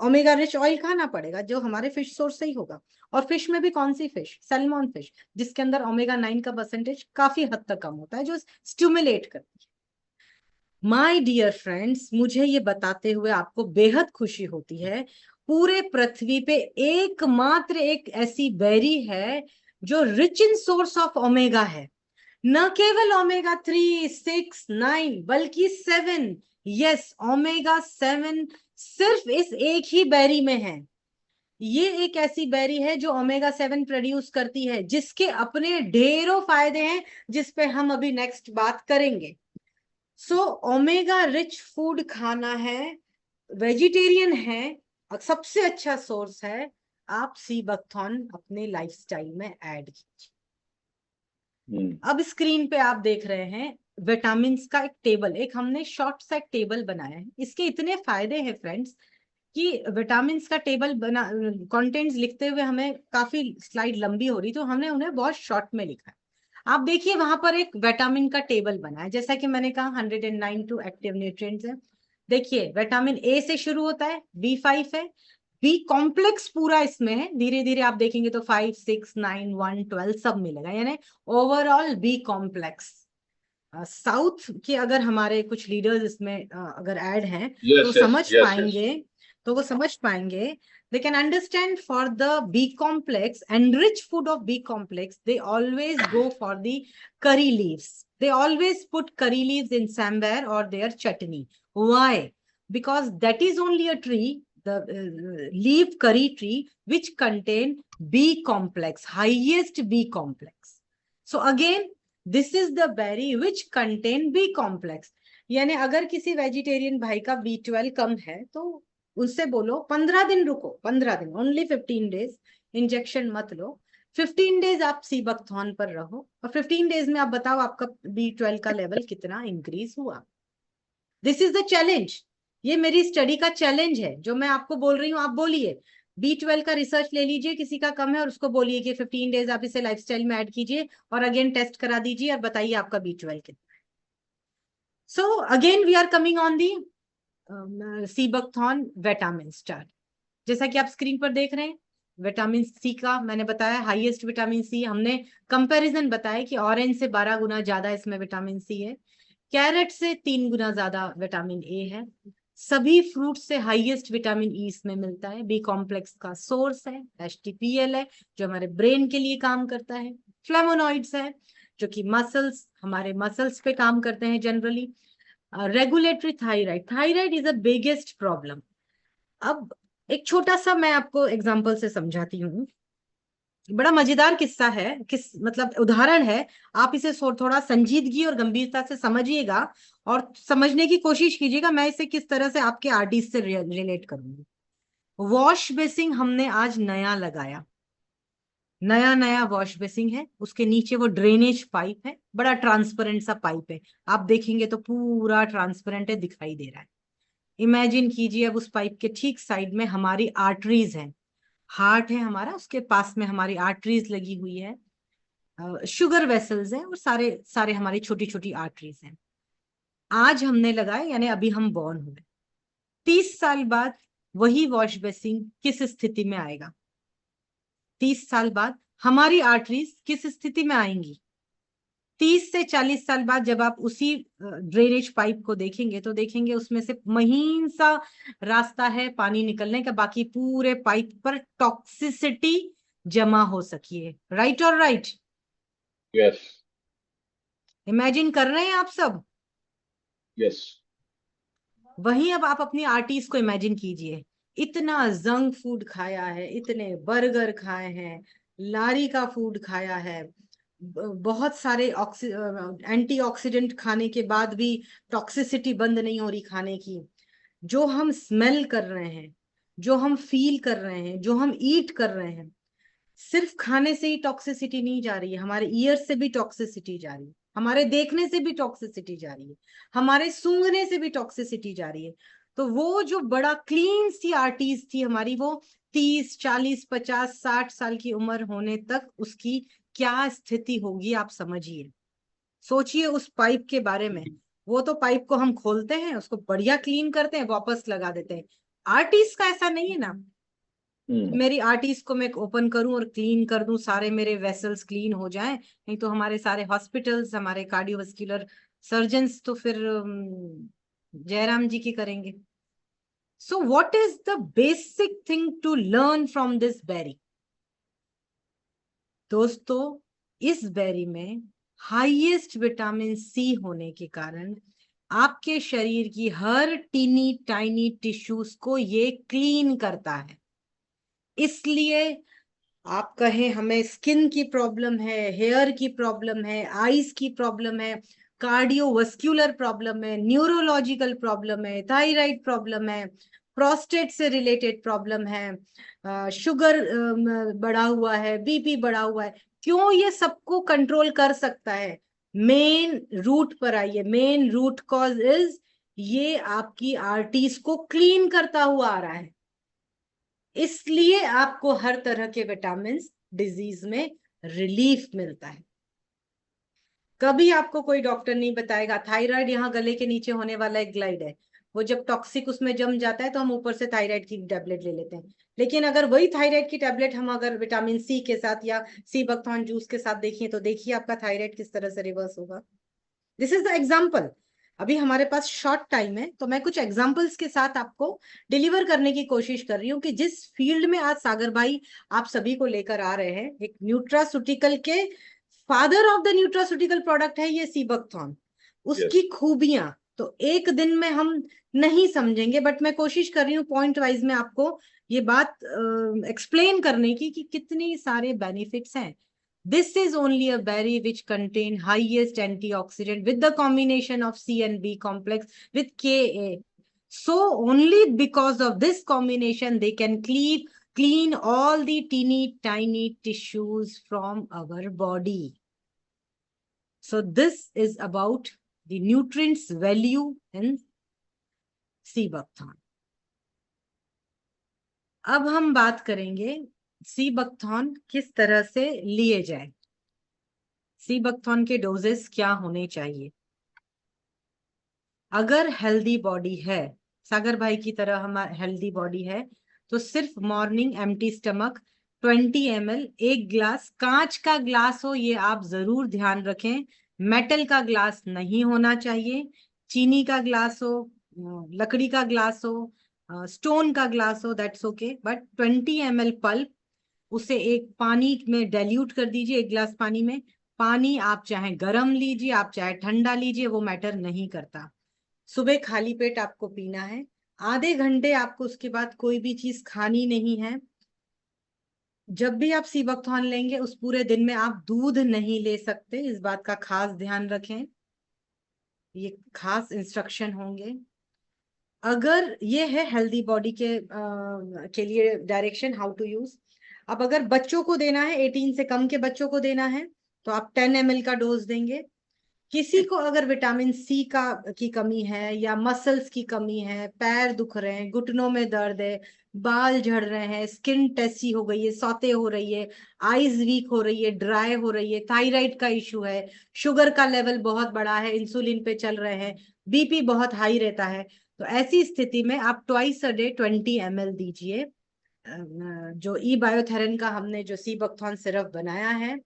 ओमेगा रिच ऑयल खाना पड़ेगा जो हमारे फिश सोर्स से ही होगा। और फिश में भी कौन सी फिश? सैल्मन फिश, जिसके अंदर ओमेगा 9 का परसेंटेज काफी हद तक कम होता है, जो स्टिमुलेट करती है। माय डियर फ्रेंड्स, मुझे ये बताते हुए आपको बेहद खुशी होती है, पूरे पृथ्वी पे एकमात्र एक ऐसी बेरी है जो rich in source of omega है। न केवल ओमेगा 3, 6, 9 बल्कि 7। यस, ओमेगा 7 सिर्फ इस एक ही बेरी में है। ये एक ऐसी बेरी है जो ओमेगा 7 प्रोड्यूस करती है, जिसके अपने ढेरों फायदे हैं, जिस पे हम अभी नेक्स्ट बात करेंगे। सो ओमेगा रिच फूड खाना है, वेजिटेरियन है, और सबसे अच्छा सोर्स है। आप सी बकथॉर्न अपने लाइफस्टाइल में ऐड कीजिए। अब स्क्रीन पे आप देख रहे हैं विटामिन का एक टेबल, एक हमने शॉर्ट सा टेबल बनाया है। इसके इतने फायदे हैं फ्रेंड्स कि विटामिन का टेबल बना, कंटेंट्स लिखते हुए हमें काफी स्लाइड लंबी हो रही, तो हमने उन्हें बहुत शॉर्ट में लिखा है। आप देखिए वहां पर एक विटामिन का टेबल बना है, जैसा कि मैंने कहा 109 एक्टिव न्यूट्रिएंट्स है। देखिए विटामिन ए से शुरू होता है, B5 है, बी कॉम्प्लेक्स पूरा इसमें है, धीरे धीरे आप देखेंगे तो 5, 6, 9, 1, 12 सब मिलेगा, यानी ओवरऑल बी कॉम्प्लेक्स। साउथ के अगर हमारे कुछ लीडर्स इसमें अगर ऐड हैं तो वो समझ पाएंगे, they can understand for the B complex and rich food of B complex, they always go for the curry leaves. They always put curry leaves in sambar or their chutney. Why? Because that is only a tree, the leaf curry tree, which contain B complex, highest B complex. So again, this is the berry which contain B complex. यानी अगर किसी vegetarian भाई का B12 कम है तो उससे बोलो 15 दिन रुको, 15 दिन, ओनली 15 डेज, इंजेक्शन मत लो। 15 डेज आप सी बकथॉर्न पर रहो और 15 डेज में आप बताओ आपका B12 का लेवल कितना इंक्रीज हुआ। दिस इज द चैलेंज, ये मेरी स्टडी का चैलेंज है जो मैं आपको बोल रही हूँ। आप बोलिए, B12 का रिसर्च ले लीजिए, किसी का कम है और उसको बोलिए कि 15 डेज आप इसे लाइफस्टाइल में ऐड कीजिए और अगेन टेस्ट करा दीजिए और बताइए आपका B12 कितना है। So again we are coming on the sea buckthorn vitamin star. जैसा कि आप स्क्रीन पर देख रहे हैं, विटामिन सी का मैंने बताया हाईएस्ट विटामिन सी, हमने कंपैरिजन बताया कि ऑरेंज से 12 गुना ज्यादा इसमें विटामिन सी है, कैरेट से 3 गुना ज्यादा विटामिन ए है, सभी फ्रूट से हाईएस्ट विटामिन ई इसमें मिलता है, बी कॉम्प्लेक्स का सोर्स है, HTPL है जो हमारे ब्रेन के लिए काम करता है, फ्लेवोनॉइड्स है जो कि मसल्स, हमारे मसल्स पे काम करते हैं generally, regulatory thyroid, thyroid is a biggest problem. अब एक छोटा सा मैं आपको एग्जांपल से समझाती हूँ, बड़ा मजेदार किस्सा है, मतलब उदाहरण है, आप इसे थोड़ा संजीदगी और गंभीरता से समझिएगा और समझने की कोशिश कीजिएगा मैं इसे किस तरह से आपके आर्टिस्ट से रिलेट करूंगी। वॉश बेसिंग हमने आज नया लगाया, नया वॉश बेसिंग है, उसके नीचे वो ड्रेनेज पाइप है, बड़ा ट्रांसपेरेंट सा पाइप है, आप देखेंगे तो पूरा ट्रांसपेरेंट है, दिखाई दे रहा है। इमेजिन कीजिए अब उस पाइप के ठीक साइड में हमारी आर्टरीज हैं, हार्ट है हमारा, उसके पास में हमारी आर्टरीज लगी हुई है, शुगर वेसल्स हैं और सारे सारे हमारी छोटी छोटी आर्टरीज हैं। आज हमने लगाए, यानी अभी हम बॉर्न हुए, 30 साल बाद वही वॉश बेसिंग किस स्थिति में आएगा? 30 साल बाद हमारी आर्टरीज किस स्थिति में आएंगी? 30 से 40 साल बाद जब आप उसी ड्रेनेज पाइप को देखेंगे तो देखेंगे उसमें से महीन सा रास्ता है पानी निकलने का, बाकी पूरे पाइप पर टॉक्सिसिटी जमा हो सकी है। राइट और राइट? यस। इमेजिन कर रहे हैं आप सब? यस। वहीं अब आप अपनी आर्टिस्ट को इमेजिन कीजिए, इतना जंक फूड खाया है, इतने बर्गर खाए हैं, लारी का फूड खाया है, बहुत सारे एंटीऑक्सीडेंट खाने के बाद भी टॉक्सिसिटी बंद नहीं हो रही खाने की। जो हम स्मेल कर रहे हैं, जो हम फील कर रहे हैं, जो हम ईट कर रहे हैं, सिर्फ खाने से ही टॉक्सिसिटी नहीं जा रही है, हमारे ईयर से भी टॉक्सिसिटी जा रही है, हमारे देखने से भी टॉक्सिसिटी जा रही है, हमारे सूंघने से भी टॉक्सिसिटी जा रही है। तो वो जो बड़ा क्लीन सी आर्टिस्ट थी हमारी, वो 30, 40, 50, 60 साल की उम्र होने तक उसकी क्या स्थिति होगी आप समझिए। सोचिए उस पाइप के बारे में। वो तो पाइप को हम खोलते हैं, उसको बढ़िया क्लीन करते हैं, वापस लगा देते हैं। आर्टिस्ट का ऐसा नहीं है ना, मेरी आर्टिस्ट को मैं ओपन करूं और क्लीन कर दूं, सारे मेरे वेसल्स क्लीन हो जाएं। नहीं तो हमारे सारे हॉस्पिटल्स, हमारे कार्डियोवास्कुलर सर्जन्स तो फिर जयराम जी की करेंगे। So what is the basic thing to learn from this berry? दोस्तों, इस बेरी में हाईएस्ट विटामिन सी होने के कारण आपके शरीर की हर टीनी टाइनी टिश्यूज को ये क्लीन करता है। इसलिए आप कहें हमें स्किन की प्रॉब्लम है, हेयर की प्रॉब्लम है, आईज की प्रॉब्लम है, कार्डियोवास्कुलर प्रॉब्लम है, न्यूरोलॉजिकल प्रॉब्लम है, थायराइड प्रॉब्लम है, प्रोस्टेट से रिलेटेड प्रॉब्लम है, शुगर बढ़ा हुआ है, बीपी बढ़ा हुआ है, क्यों ये सबको कंट्रोल कर सकता है? मेन रूट पर आइए। मेन रूट कॉज इज ये आपकी आर्टरीज को क्लीन करता हुआ आ रहा है, इसलिए आपको हर तरह के विटामिन डिजीज में रिलीफ मिलता है। कभी आपको कोई डॉक्टर नहीं बताएगा थायराइड यहाँ गले के नीचे होने वाला एक ग्लाइड है, वो जब टॉक्सिक उसमें जम जाता है तो हम ऊपर से थायराइड की टैबलेट ले लेते हैं। लेकिन अगर वही थायराइड की टैबलेट हम अगर विटामिन सी के साथ या सी बकथॉर्न जूस के साथ देखिए, तो देखिए आपका थायराइड किस तरह से रिवर्स होगा। This is the example. अभी हमारे पास शॉर्ट टाइम है, तो मैं कुछ एग्जाम्पल्स के साथ आपको डिलीवर करने की कोशिश कर रही हूँ कि जिस फील्ड में आज सागर भाई आप सभी को लेकर आ रहे हैं, एक न्यूट्रास्यूटिकल के father of the nutraceutical product है ये सीबकथॉर्न। उसकी खूबियां तो एक दिन में हम नहीं समझेंगे, बट मैं कोशिश कर रही हूँ पॉइंट वाइज में आपको ये बात एक्सप्लेन करने की कि कितनी सारे बेनिफिट्स हैं। This is only a berry which contain highest antioxidant with the combination of C and B complex with Ka. So only because of this combination they can clean all the teeny tiny tissues from our body. So this is about the nutrients value in sea buckthorn. अब हम बात करेंगे sea buckthorn किस तरह से लिए जाए, sea buckthorn के डोजेस क्या होने चाहिए। अगर हेल्दी बॉडी है, सागर भाई की तरह हमारा हेल्दी बॉडी है, तो सिर्फ मॉर्निंग एम्प्टी स्टमक 20 ml, एक ग्लास, कांच का ग्लास हो ये आप जरूर ध्यान रखें, मेटल का ग्लास नहीं होना चाहिए, चीनी का ग्लास हो, लकड़ी का ग्लास हो, स्टोन का ग्लास हो, that's okay, but 20 ml pulp, उसे एक पानी में डाइल्यूट कर दीजिए, एक गिलास पानी में। पानी आप चाहे गर्म लीजिए, आप चाहे ठंडा लीजिए, वो मैटर नहीं करता। सुबह खाली पेट आपको पीना है, आधे घंटे आपको उसके बाद कोई भी चीज खानी नहीं है। जब भी आप सीबकथॉर्न लेंगे उस पूरे दिन में आप दूध नहीं ले सकते, इस बात का खास ध्यान रखें, ये खास इंस्ट्रक्शन होंगे। अगर ये है हेल्दी बॉडी के लिए डायरेक्शन हाउ टू यूज। अब अगर बच्चों को देना है, 18 से कम के बच्चों को देना है, तो आप 10 ml का डोज देंगे। किसी को अगर विटामिन सी की कमी है या मसल्स की कमी है, पैर दुख रहे हैं, घुटनों में दर्द है, बाल झड़ रहे हैं, स्किन टेसी हो गई है, सौते हो रही है, आईज वीक हो रही है, ड्राई हो रही है, थायराइड का इशू है, शुगर का लेवल बहुत बड़ा है, इंसुलिन पे चल रहे हैं, बीपी बहुत हाई रहता है, तो ऐसी स्थिति में आप ट्वाइस अ डे 20 ml दीजिए। जो ई बायोथेरन का हमने जो सीबकथॉर्न सिरप बनाया है,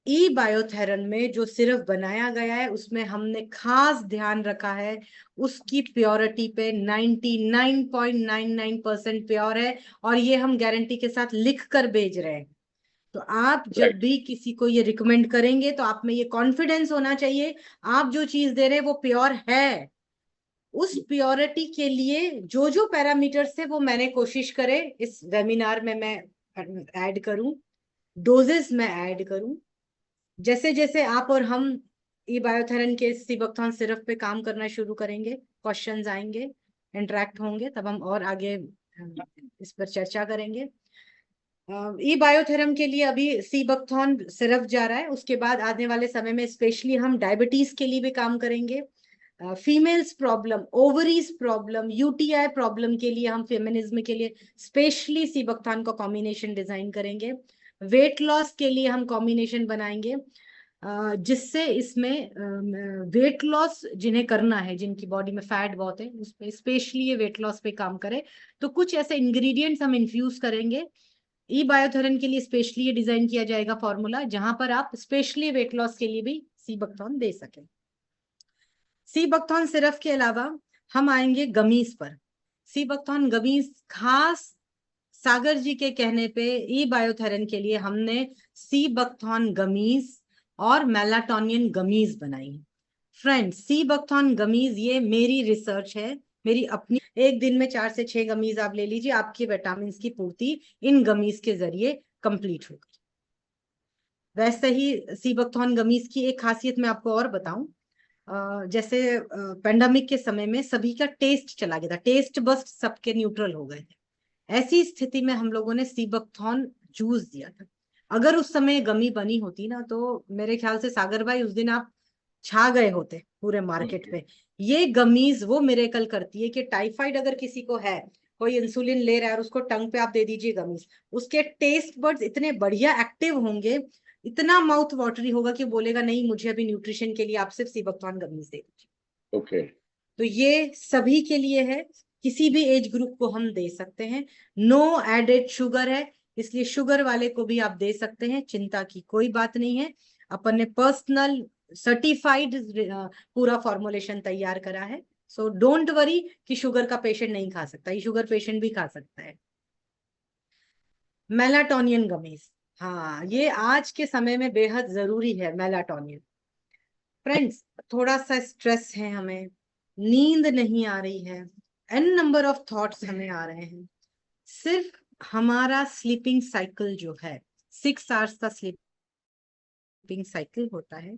ई बायोथेरन में जो सिर्फ बनाया गया है उसमें हमने खास ध्यान रखा है उसकी प्योरिटी पे, 99.99% प्योर है, और ये हम गारंटी के साथ लिख कर भेज रहे हैं। तो आप जब भी किसी को ये रिकमेंड करेंगे तो आप में ये कॉन्फिडेंस होना चाहिए आप जो चीज दे रहे हैं वो प्योर है। उस प्योरिटी के लिए जो जो पैरामीटर्स है वो मैंने कोशिश करे इस वेबिनार में मैं ऐड करूं, डोजेस में ऐड करूं। जैसे जैसे आप और हम ई बायोथेरन के सीबकथॉर्न सिरप पे काम करना शुरू करेंगे, क्वेश्चंस आएंगे, इंटरेक्ट होंगे, तब हम और आगे इस पर चर्चा करेंगे। ई बायोथेरम के लिए अभी सीबकथॉर्न सिरप जा रहा है, उसके बाद आने वाले समय में स्पेशली हम डायबिटीज के लिए भी काम करेंगे। Females problem, ovaries problem, UTI problem के लिए हम फेमिनिज्म के लिए स्पेशली सीबकथॉर्न का कॉम्बिनेशन डिजाइन करेंगे। वेट लॉस के लिए हम कॉम्बिनेशन बनाएंगे, जिससे इसमें वेट लॉस जिन्हें करना है, जिनकी बॉडी में फैट बहुत है, उस पे स्पेशली ये वेट लॉस पे काम करे, तो कुछ ऐसे इंग्रेडिएंट्स हम इन्फ्यूज करेंगे। ई बायोथेरन के लिए स्पेशली ये डिजाइन किया जाएगा फॉर्मूला, जहां पर आप स्पेशली वेट लॉस के लिए भी सीबकथॉर्न दे सकें। सीबकथॉर्न सिरप के अलावा हम आएंगे गमीज पर। सीबकथॉर्न गमीज खास सागर जी के कहने पे ई बायोथेरन के लिए हमने सीबकथॉर्न गमीज और मेलाटोनियन गमीज बनाई है। फ्रेंड्स, सीबकथॉर्न गमीज ये मेरी रिसर्च है, मेरी अपनी। एक दिन में 4 से 6 गमीज आप ले लीजिए, आपकी विटामिन की पूर्ति इन गमीज के जरिए कंप्लीट होगी। वैसे ही सीबकथॉर्न गमीज की एक खासियत मैं आपको और बताऊं, जैसे पेंडेमिक के समय में सभी का टेस्ट चला गया था, टेस्ट बस्ट सबके न्यूट्रल हो गए थे। ऐसी स्थिति में हम लोगों ने सीबकथॉर्न जूस दिया था। अगर उस समय गमी बनी होती ना, तो मेरे ख्याल से सागर भाई उस दिन आप छा गए होते पूरे मार्केट पे। ये गमीज वो मिरेकल करती है कि टाइफाइड अगर किसी को है, कोई इंसुलिन ले रहा है और उसको टंग पे आप दे दीजिए गमीज, उसके टेस्ट बड्स इतने बढ़िया एक्टिव होंगे, इतना माउथ वाटरी होगा कि बोलेगा नहीं, मुझे अभी न्यूट्रिशन के लिए आप सिर्फ सीबकथॉर्न गमीज दे दीजिए। ओके। तो ये सभी के लिए है, किसी भी एज ग्रुप को हम दे सकते हैं। नो एडेड शुगर है, इसलिए शुगर वाले को भी आप दे सकते हैं, चिंता की कोई बात नहीं है। अपन ने पर्सनल सर्टिफाइड पूरा फॉर्मुलेशन तैयार करा है, सो डोंट वरी कि शुगर का पेशेंट नहीं खा सकता, ये शुगर पेशेंट भी खा सकता है। मेलाटोनियन गमीज, हाँ ये आज के समय में बेहद जरूरी है मेलाटोनियन। फ्रेंड्स, थोड़ा सा स्ट्रेस है हमें, नींद नहीं आ रही है, एन नंबर ऑफ थॉट्स हमें आ रहे हैं। सिर्फ हमारा स्लीपिंग साइकिल जो है, 6 आवर्स का स्लीपिंग साइकिल होता है।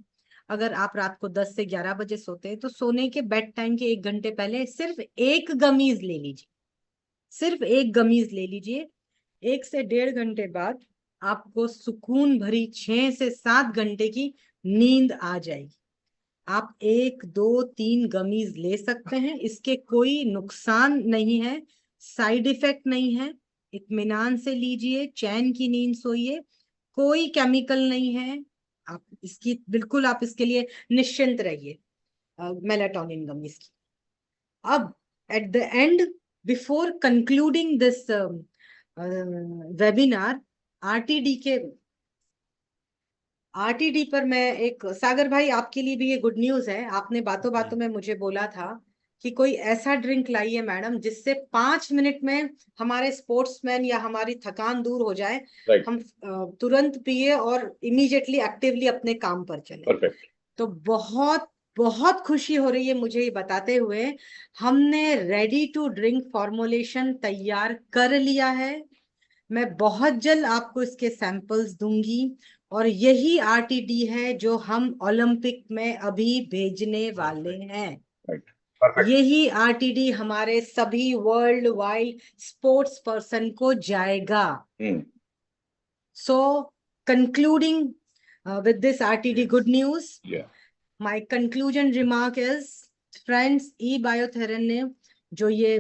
अगर आप रात को 10 से 11 बजे सोते हैं, तो सोने के बेड टाइम के 1 घंटे पहले सिर्फ एक गमीज ले लीजिए, सिर्फ एक गमीज ले लीजिए। 1 से 1.5 घंटे बाद आपको सुकून भरी 6 से 7 घंटे की नींद आ जाएगी। आप 1, 2, 3 गमीज ले सकते हैं, इसके कोई नुकसान नहीं है, साइड इफेक्ट नहीं है। इत्मीनान से लीजिए, चैन की नींद सोइए, कोई केमिकल नहीं है, आप इसकी बिल्कुल आप इसके लिए निश्चिंत रहिए मेलाटोनिन गमीज की। अब at the end, before concluding this webinar, RTD पर मैं एक, सागर भाई आपके लिए भी ये गुड न्यूज है। आपने बातों बातों में मुझे बोला था कि कोई ऐसा ड्रिंक लाइए मैडम जिससे 5 मिनट में हमारे स्पोर्ट्समैन या हमारी थकान दूर हो जाए, हम तुरंत पिए और इमीडिएटली एक्टिवली अपने काम पर चले। तो बहुत बहुत खुशी हो रही है मुझे ये बताते हुए, हमने रेडी टू ड्रिंक फॉर्मुलेशन तैयार कर लिया है। मैं बहुत जल्द आपको इसके सैंपल्स दूंगी, और यही आरटीडी है जो हम ओलंपिक में अभी भेजने वाले हैं। यही आरटीडी हमारे सभी वर्ल्ड वाइड स्पोर्ट्स पर्सन को जाएगा। So concluding with this RTD good news, my conclusion remark is, friends, E Biotheron ने जो ये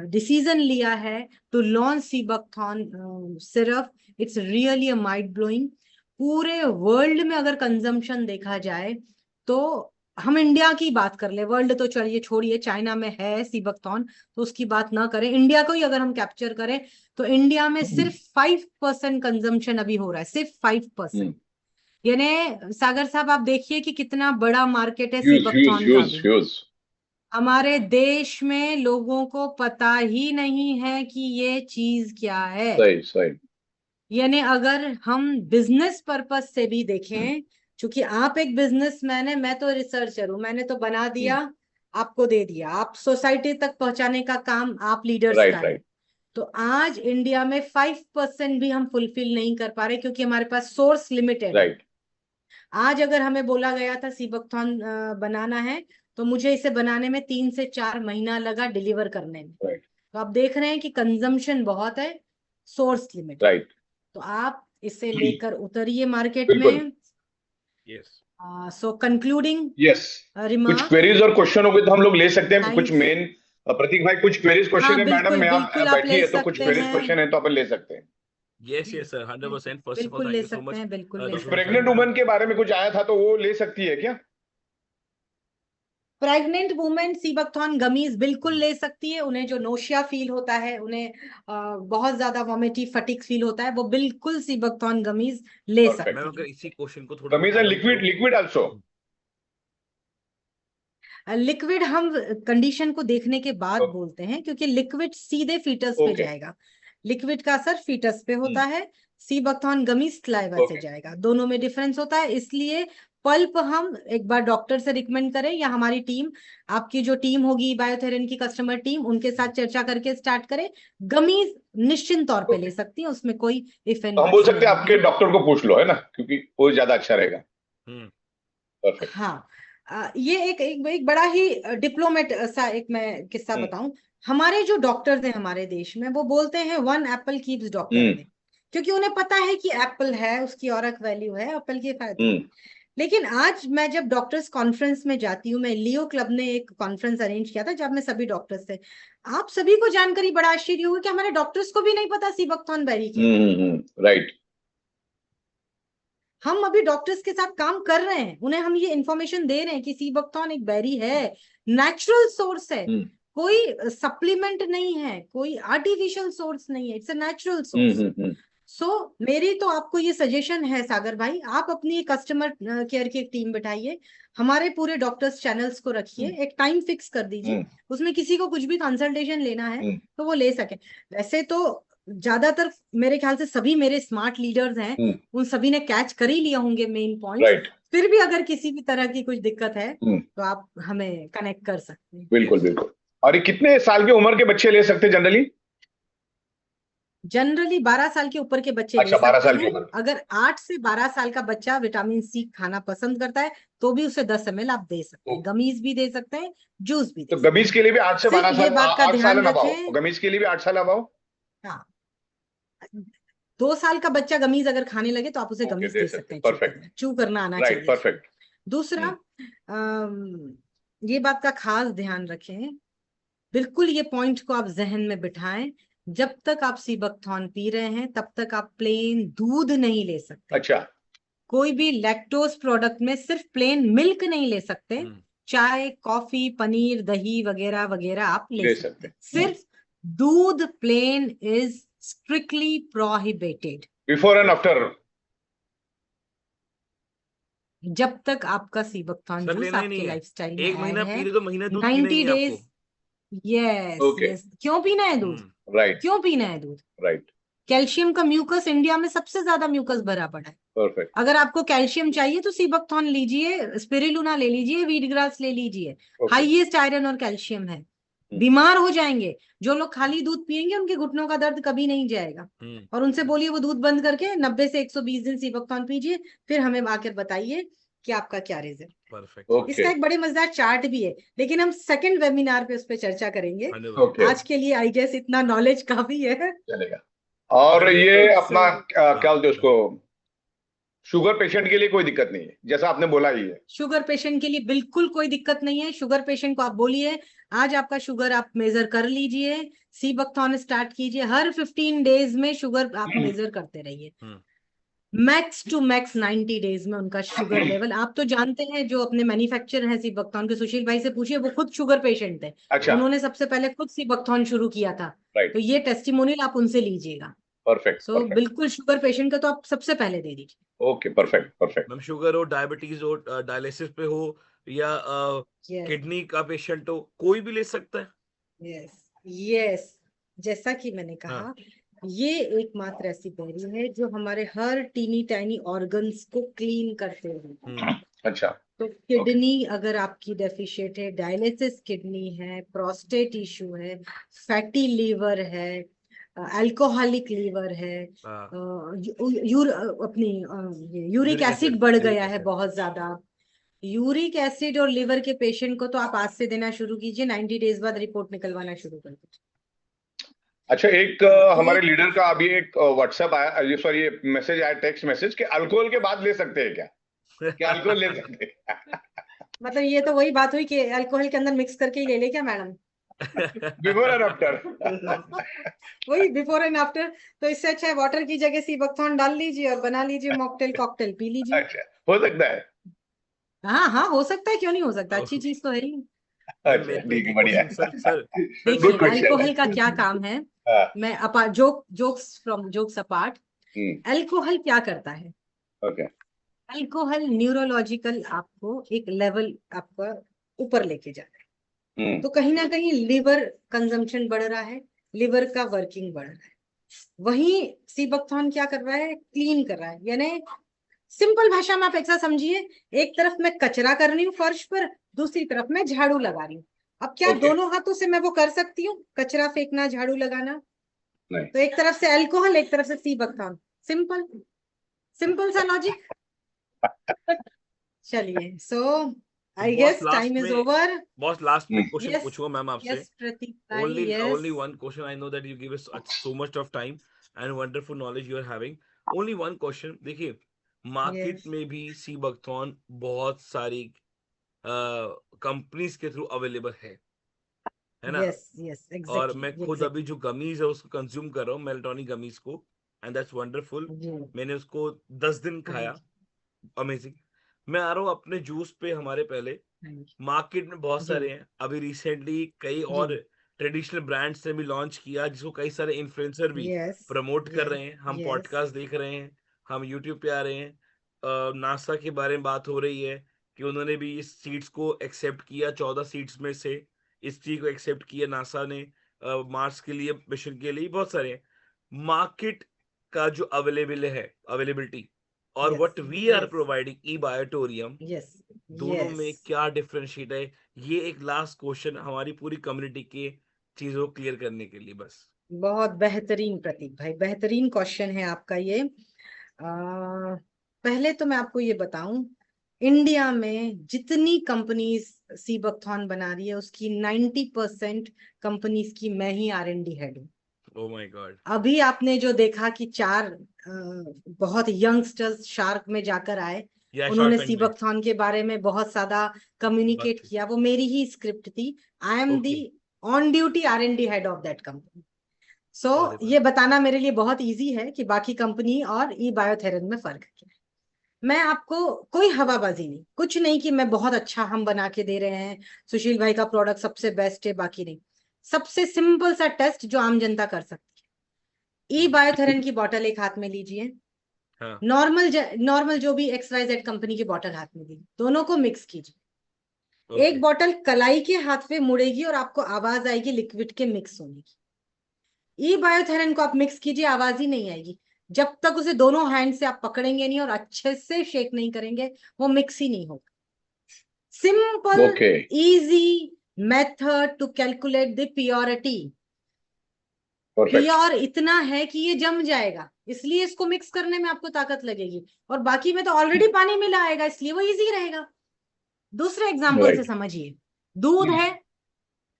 डिसीजन लिया है to launch sea buckthorn syrup, it's really a mind blowing. पूरे वर्ल्ड में अगर कंजम्पशन देखा जाए, तो हम इंडिया की बात कर ले, वर्ल्ड तो चलिए छोड़िए, चाइना में है सीबकथॉर्न तो उसकी बात ना करें, इंडिया को ही अगर हम कैप्चर करें, तो इंडिया में सिर्फ 5% कंजम्पशन अभी हो रहा है, सिर्फ 5%। यानी सागर साहब आप देखिए कि कितना बड़ा मार्केट है सीबकथॉर्न का भी। हमारे देश में लोगों को पता ही नहीं है कि ये चीज क्या है। सही। यानी अगर हम बिजनेस पर्पस से भी देखें, क्योंकि आप एक बिजनेसमैन है, मैं तो रिसर्चर हूं, मैंने तो बना दिया, आपको दे दिया, आप सोसाइटी तक पहुंचाने का काम आप लीडर्स का है। तो आज इंडिया में 5% भी हम फुलफिल नहीं कर पा रहे, क्योंकि हमारे पास सोर्स लिमिटेड है। आज अगर हमें बोला गया था सीबकथॉन बनाना है, तो मुझे इसे बनाने में 3 से 4 महीना लगा डिलीवर करने में। राइट तो आप देख रहे हैं कि कंजम्पशन बहुत है, सोर्स लिमिटेड। राइट तो आप इसे लेकर उतरिए मार्केट बिल्कुल में। यस सो कंक्लूडिंग यस कुछ रिमार्क, क्वेरीज और क्वेश्चन हो गए तो हम लोग ले सकते हैं कुछ थैंक्स। मेन। प्रतीक भाई कुछ क्वेरीज क्वेश्चन हाँ है मैडम, बिल्कुल मैं बिल्कुल, आप आप बैठी ले है तो कुछ सकते क्वेरीज हैं, क्वेश्चन है तो अपन ले सकते हैं। Yes yes sir 100%। First of all बिल्कुल थैंक ले यू सो सकते मच हैं, बिल्कुल ले कुछ सकते डॉक्टर हैं। वंशाली प्रेग्नेंट मैम। वुमन के बारे में कुछ आया था तो वो ले सकती है क्या? प्रेग्नेंट वुमेन सीबकथॉन गमीज बिल्कुल ले सकती है। उन्हें जो नोशिया फील होता है, उन्हें बहुत ज्यादा वॉमिटी फटिक फील होता है, वो बिल्कुल सीबकथॉन गमीज ले परफेक्ट। मैम सकती अगर है। इसी क्वेश्चन को थोड़ा कमीज ऐड एंड ऑन करो। Liquid also. लिक्विड हम कंडीशन को देखने के बाद बोलते हैं, क्योंकि लिक्विड सीधे फीटस पे ओके जाएगा। लिक्विड का असर फीटस पे होता है, सीबकथॉन गमी स्लाइवा से ओके जाएगा। दोनों में डिफरेंस होता है, इसलिए पल्प हम एक बार डॉक्टर से रिकमेंड करें, या हमारी टीम, आपकी जो टीम होगी बायोथेरेन की कस्टमर टीम, उनके साथ चर्चा करके स्टार्ट करें। गमीज निश्चिंत तौर पे ले सकती हैं, उसमें कोई इफ एंड तो हम बोल बट्स सकते हैं नहीं आपके है। डॉक्टर को पूछ लो, है ना, क्योंकि वो ज्यादा अच्छा रहेगा। हम्म परफेक्ट। हाँ, ये एक बड़ा ही डिप्लोमेट सा एक मैं किस्सा बताऊं। हमारे जो डॉक्टर्स हैं हमारे देश में, वो बोलते हैं 1 एप्पल कीप्स डॉक्टर हम्म अवे, क्योंकि उन्हें पता है कि एप्पल है, उसकी औरक वैल्यू है, एप्पल के फायदे हैं। हम्म लेकिन आज मैं जब डॉक्टर्स कॉन्फ्रेंस में जाती हूँ, मैं लियो क्लब ने एक कॉन्फ्रेंस अरेंज किया था जब में सभी डॉक्टर्स थे। आप सभी को जानकारी बड़ा आश्चर्य होगा कि हमारे डॉक्टर्स को भी नहीं पता सीबकथॉर्न बेरी क्या है। राइट हम अभी डॉक्टर्स के साथ काम कर रहे हैं, उन्हें हम ये इंफॉर्मेशन दे रहे हैं कि सीबकथॉर्न एक बेरी है, नेचुरल सोर्स है, कोई सप्लीमेंट नहीं है, कोई आर्टिफिशियल सोर्स नहीं है, इट्स अ नेचुरल सोर्स। सो मेरी तो आपको ये सजेशन है सागर भाई, आप अपनी कस्टमर केयर की एक टीम बिठाइए, हमारे पूरे डॉक्टर्स चैनल्स को रखिए, एक टाइम फिक्स कर दीजिए, उसमें किसी को कुछ भी कंसल्टेशन लेना है तो वो ले सके। वैसे तो ज्यादातर मेरे ख्याल से सभी मेरे स्मार्ट लीडर्स हैं, उन सभी ने कैच कर ही लिया होंगे मेन पॉइंट्स। राइट फिर भी अगर किसी भी तरह की कुछ दिक्कत है तो आप हमें कनेक्ट कर सकते हैं। बिल्कुल बिल्कुल। और ये कितने साल की उम्र के बच्चे ले सकते हैं जनरली? जनरली 12 साल के ऊपर के बच्चे ले अच्छा 12 सकते साल की हैं। उम्र। अगर 8 से 12 साल का बच्चा विटामिन सी खाना पसंद करता है, तो भी उसे 10 ml आप दे सकते हैं, गमीज भी दे सकते हैं, जूस भी दे तो सकते गमीज के लिए भी 8 से हैं। 12 सिर्फ ये साल, बात का 8 साल ध्यान एंड अबाउ, रखें। गमीज के लिए भी 8 साल अबाउ। हाँ, 2 साल का बच्चा गमीज अगर खाने लगे तो आप उसे ओके गमीज दे दे सकते सकते हैं। हैं, परफेक्ट चू करना आना राइट चाहिए। परफेक्ट। दूसरा, ये बात का खास ध्यान रखें, बिल्कुल ये पॉइंट को आप जहन में बिठाएं, जब तक आप सीबकथॉर्न पी रहे हैं तब तक आप प्लेन दूध नहीं ले सकते। अच्छा कोई भी लैक्टोज प्रोडक्ट में सिर्फ प्लेन मिल्क नहीं ले सकते, चाय, कॉफी, पनीर, दही वगैरह वगैरह आप ले सकते हैं। सिर्फ दूध plain is strictly prohibited before and after. जब तक आपका सीबकथॉर्न सर जूस लेना ही आपके नहीं है, लाइफस्टाइल में एक ऐड महीना है। पी रहे तो महीना दूध पीना ही 90 नहीं है डेज। आपको। यस ओके यस, क्यों पीना है दूध? राइट क्यों पीना है दूध? राइट कैल्शियम का म्यूकस इंडिया में सबसे ज्यादा म्यूकस भरा पड़ा है। परफेक्ट अगर आपको कैल्शियम चाहिए तो सीबकथॉर्न लीजिए, स्पिरुलिना ले लीजिए, वीट ग्रास ले लीजिए, हाईएस्ट आयरन और कैल्शियम है। बीमार हो जाएंगे जो लोग खाली दूध पिएंगे, उनके घुटनों का दर्द कभी नहीं जाएगा। और उनसे बोलिए वो दूध बंद करके 90 से 120 दिन सीबकथॉर्न पीजिए, फिर हमें आकर बताइए कि आपका क्या रिजल्ट। परफेक्ट। इसका एक बड़े मजेदार चार्ट भी है, लेकिन हम सेकंड वेबिनार पे उस पर चर्चा करेंगे। आज के लिए आई गेस इतना नॉलेज काफी है, चलेगा। और ये अपना क्या बोलते हैं उसको, शुगर पेशेंट के लिए कोई दिक्कत नहीं है, जैसा आपने बोला ही है। शुगर पेशेंट के लिए बिल्कुल कोई दिक्कत नहीं है। शुगर पेशेंट को आप बोलिए आज आपका शुगर आप मेजर कर लीजिए, सीबकथॉर्न स्टार्ट कीजिए, हर 15 डेज में शुगर आप मेजर करते रहिए। मैक्स टू मैक्स 90 डेज में उनका शुगर लेवल, आप तो जानते हैं जो अपने मैन्युफैक्चरर हैं सीबकथॉर्न के, सुशील भाई से पूछिए, वो खुद शुगर पेशेंट थे। अच्छा उन्होंने सबसे पहले खुद सीबकथॉर्न शुरू किया था, तो ये टेस्टिमोनियल आप उनसे लीजिएगा। परफेक्ट सो बिल्कुल शुगर पेशेंट का तो आप सबसे पहले दे दीजिए। Okay perfect perfect. Ma'am sugar हो, डायबिटीज हो, डायलिसिस पे हो, या किडनी का पेशेंट हो, कोई भी ले सकता है। यस यस, जैसा कि मैंने कहा, ये एकमात्र ऐसी बेरी है जो हमारे हर टीनी टाइनी ऑर्गन्स को क्लीन करते हैं। अच्छा तो किडनी अगर आपकी डेफिशिएंट है, डायलिसिस किडनी है, प्रोस्टेट इशू है, फैटी लीवर है, अल्कोहलिक लीवर है, हाँ, अपनी यूरिक यूरिक एसिड एसिड, बढ़ यूरिक गया है एसिड। बहुत ज्यादा। यूरिक एसिड और लिवर के पेशेंट को तो आप आज से देना शुरू कीजिए, 90 डेज बाद रिपोर्ट निकलवाना शुरू कर दीजिए। अच्छा, एक हमारे एक लीडर का अभी एक व्हाट्सएप आया, ये सॉरी मैसेज आया, टेक्स्ट मैसेज, कि अल्कोहल के बाद ले सकते हैं क्या अल्कोहल ले सकते हैं? मतलब ये तो वही बात हुई कि अल्कोहल के अंदर मिक्स करके ही ले ले क्या मैडम? Before and after. वही बिफोर एंड आफ्टर। तो इससे अच्छा है वाटर की जगह सीबकथॉर्न डाल लीजिए और बना लीजिए मॉकटेल, कॉकटेल पी लीजिए। अच्छा, हो सकता है। हाँ हाँ, हो सकता है, क्यों नहीं हो सकता, अच्छी चीज तो है ही। अच्छा, मेरे को ठीक एक है, ही बढ़िया। क्वेश्चन सर, सर देखिए गुड क्वेश्चन। अल्कोहल का क्या काम है, मैं जोक्स अपार्ट, अल्कोहल क्या करता है? ओके। अल्कोहल न्यूरोलॉजिकल आपको एक लेवल आपका ऊपर लेके जाता है। तो कहीं ना कहीं लिवर कंजम्पशन बढ़ रहा है, लिवर का वर्किंग बढ़ रहा है। वहीं सीबकथॉर्न क्या कर रहा है? क्लीन कर रहा है। यानी सिंपल भाषा में आप ऐसा समझिए, एक तरफ मैं कचरा कर रही हूँ फर्श पर, दूसरी तरफ मैं झाड़ू लगा रही हूँ। अब क्या Okay. दोनों हाथों से मैं वो कर सकती हूँ, कचरा फेंकना, झाड़ू लगाना? नहीं। तो एक तरफ से अल्कोहल, एक तरफ से सीबकथॉर्न, सिंपल सिंपल सा लॉजिक। चलिए, so I boss guess last time is में, ओवर। बॉस लास्ट में क्वेश्चन यस पूछूंगा मैम आपसे। यस प्रतीक भाई, Only yes one question. I know that you give us so much of time and wonderful knowledge you are having. Only one question. देखिए, market yes में भी sea buckthorn बहुत सारी companies के through available है ना? Yes yes, और exactly मैं खुद अभी एग्जैक्टली। जो गमीज है उसको कंज्यूम कर रहा हूँ, मेलाटोनिक गमीज को, एंड दैट्स वंडरफुल। जी मैंने उसको 10 दिन खाया, अमेजिंग। मैं आ रहा हूँ अपने जूस पे, हमारे पहले मार्केट में बहुत जी सारे हैं, अभी रिसेंटली कई जी, और ट्रेडिशनल ब्रांड्स ने भी लॉन्च किया, जिसको कई सारे इन्फ्लुएंसर भी यस प्रमोट कर यस रहे हैं। हम यस पॉडकास्ट देख रहे हैं, हम यूट्यूब पे आ रहे हैं। नासा के बारे में बात हो रही है कि उन्होंने भी इस सीट्स को एक्सेप्ट किया, 14 सीट्स में से इस चीज को एक्सेप्ट किया नासा ने, मार्स के लिए मिशन के लिए। बहुत सारे हैं मार्केट का जो अवेलेबिलिटी, और yes what we are yes providing E Biotorium, yes दोनों यस। में क्या डिफरेंशिएट है? ये एक लास्ट क्वेश्चन हमारी पूरी कम्युनिटी के चीजों को क्लियर करने के लिए बस। बहुत बेहतरीन प्रतीक भाई, बेहतरीन क्वेश्चन है आपका ये। पहले तो मैं आपको ये बताऊं, इंडिया में जितनी कंपनीज सीबकथॉर्न बना रही है उसकी 90% कंपनीज की मैं ही R&D हेड हूँ। Oh my God. अभी आपने जो देखा कि 4 बहुत यंगस्टर्स शार्क में जाकर आए, या शार्क उन्होंने टैंक में सीबकथॉर्न के बारे में बहुत ज्यादा बात कम्युनिकेट थी। किया, वो मेरी ही स्क्रिप्ट थी। I am the okay. On duty R&D head of that company. So अरे ये वाह। बताना मेरे लिए बहुत इजी है कि बाकी कंपनी और ई बायोथेरेन में फर्क क्या है। मैं आपको कोई हवाबाजी नहीं, कुछ नहीं कि मैं बहुत अच्छा हम बना के दे रहे हैं, सुशील भाई का प्रोडक्ट सबसे बेस्ट है, बाकी नहीं। सबसे सिंपल सा टेस्ट जो आम जनता कर सकती है, ई बायोथेरेन की बोतल एक हाथ में लीजिए, हाँ। नॉर्मल जो भी XYZ कंपनी की बोतल हाथ में लीजिए, दोनों को मिक्स कीजिए। ओके। एक बोतल कलाई के हाथ पे मुड़ेगी और आपको आवाज आएगी लिक्विड के मिक्स होने की। ई बायोथेरेन को आप मिक्स कीजिए, आवाज ही नहीं आएगी जब तक उसे दोनों हैंड से आप पकड़ेंगे नहीं और अच्छे से शेक नहीं करेंगे, वो मिक्स ही नहीं होगा। Simple okay. Easy method to calculate the purity. Perfect. Pure इतना है कि ये जम जाएगा, इसलिए इसको मिक्स करने में आपको ताकत लगेगी, और बाकी में तो ऑलरेडी पानी मिला आएगा, इसलिए वो इजी रहेगा। दूसरे एग्जाम्पल से राइट। समझिए, दूध है,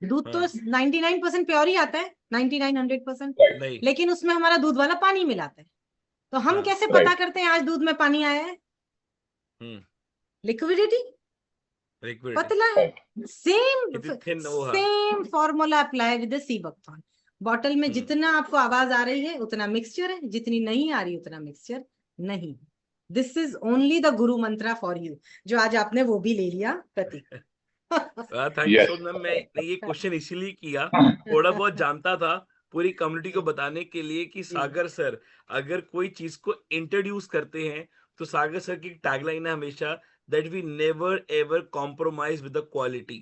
दूध तो हाँ। 99% प्योर ही आता है, 99-100%, राइट। नहीं। लेकिन उसमें हमारा दूध वाला पानी मिलाता है। तो हम हाँ। कैसे पता राइट। करते हैं आज दूध में पानी आया है? लिक्विडिटी, लिक्विडिटी पतला है। सेम कितनी थिन वो। हाँ। Same formula apply with the sea buckthorn. Bottle में जितना आपको आवाज आ रही है उतना मिक्सचर है, जितनी नहीं आ रही उतना मिक्सचर नहीं। This is only the Guru Mantra for you, जो आज आपने वो भी ले लिया Prateek. Thank you yes. So much. मैंने ये क्वेश्चन इसीलिए किया, थोड़ा बहुत जानता था पूरी कम्युनिटी को बताने के लिए कि जी सागर सर अगर कोई चीज को इंट्रोड्यूस करते हैं तो सागर सर की टैगलाइन है हमेशा, that we never ever compromise with the quality,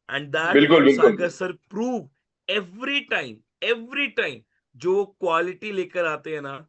and that बिल्कुल व्हाट बिल्कुल। Sagar sir prove every time जो क्वालिटी लेकर आते हैं ना,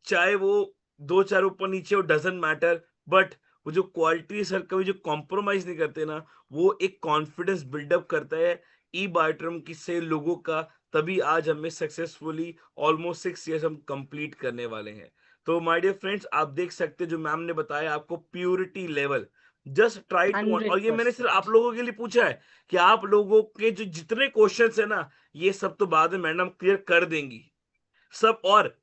चाहे वो 2-4 ऊपर नीचे हो, डजंट मैटर, बट वो जो क्वालिटी सर कभी जो कॉम्प्रोमाइज नहीं करते ना, वो एक कॉन्फिडेंस बिल्डअप करता है ई बायोटर्म की से लोगों का, तभी आज हमें सक्सेसफुली ऑलमोस्ट 6 इयर्स हम कंप्लीट करने वाले हैं। तो माय डियर फ्रेंड्स, आप देख सकते हैं जो मैम ने बताया आपको purity level, just try to, और ये मैंने सिर्फ आप 100%. लोगों के लिए पूछा है कि आप लोगों के जो जितने क्वेश्चंस है ना, ये सब तो बाद में मैडम क्लियर कर देंगी सब। और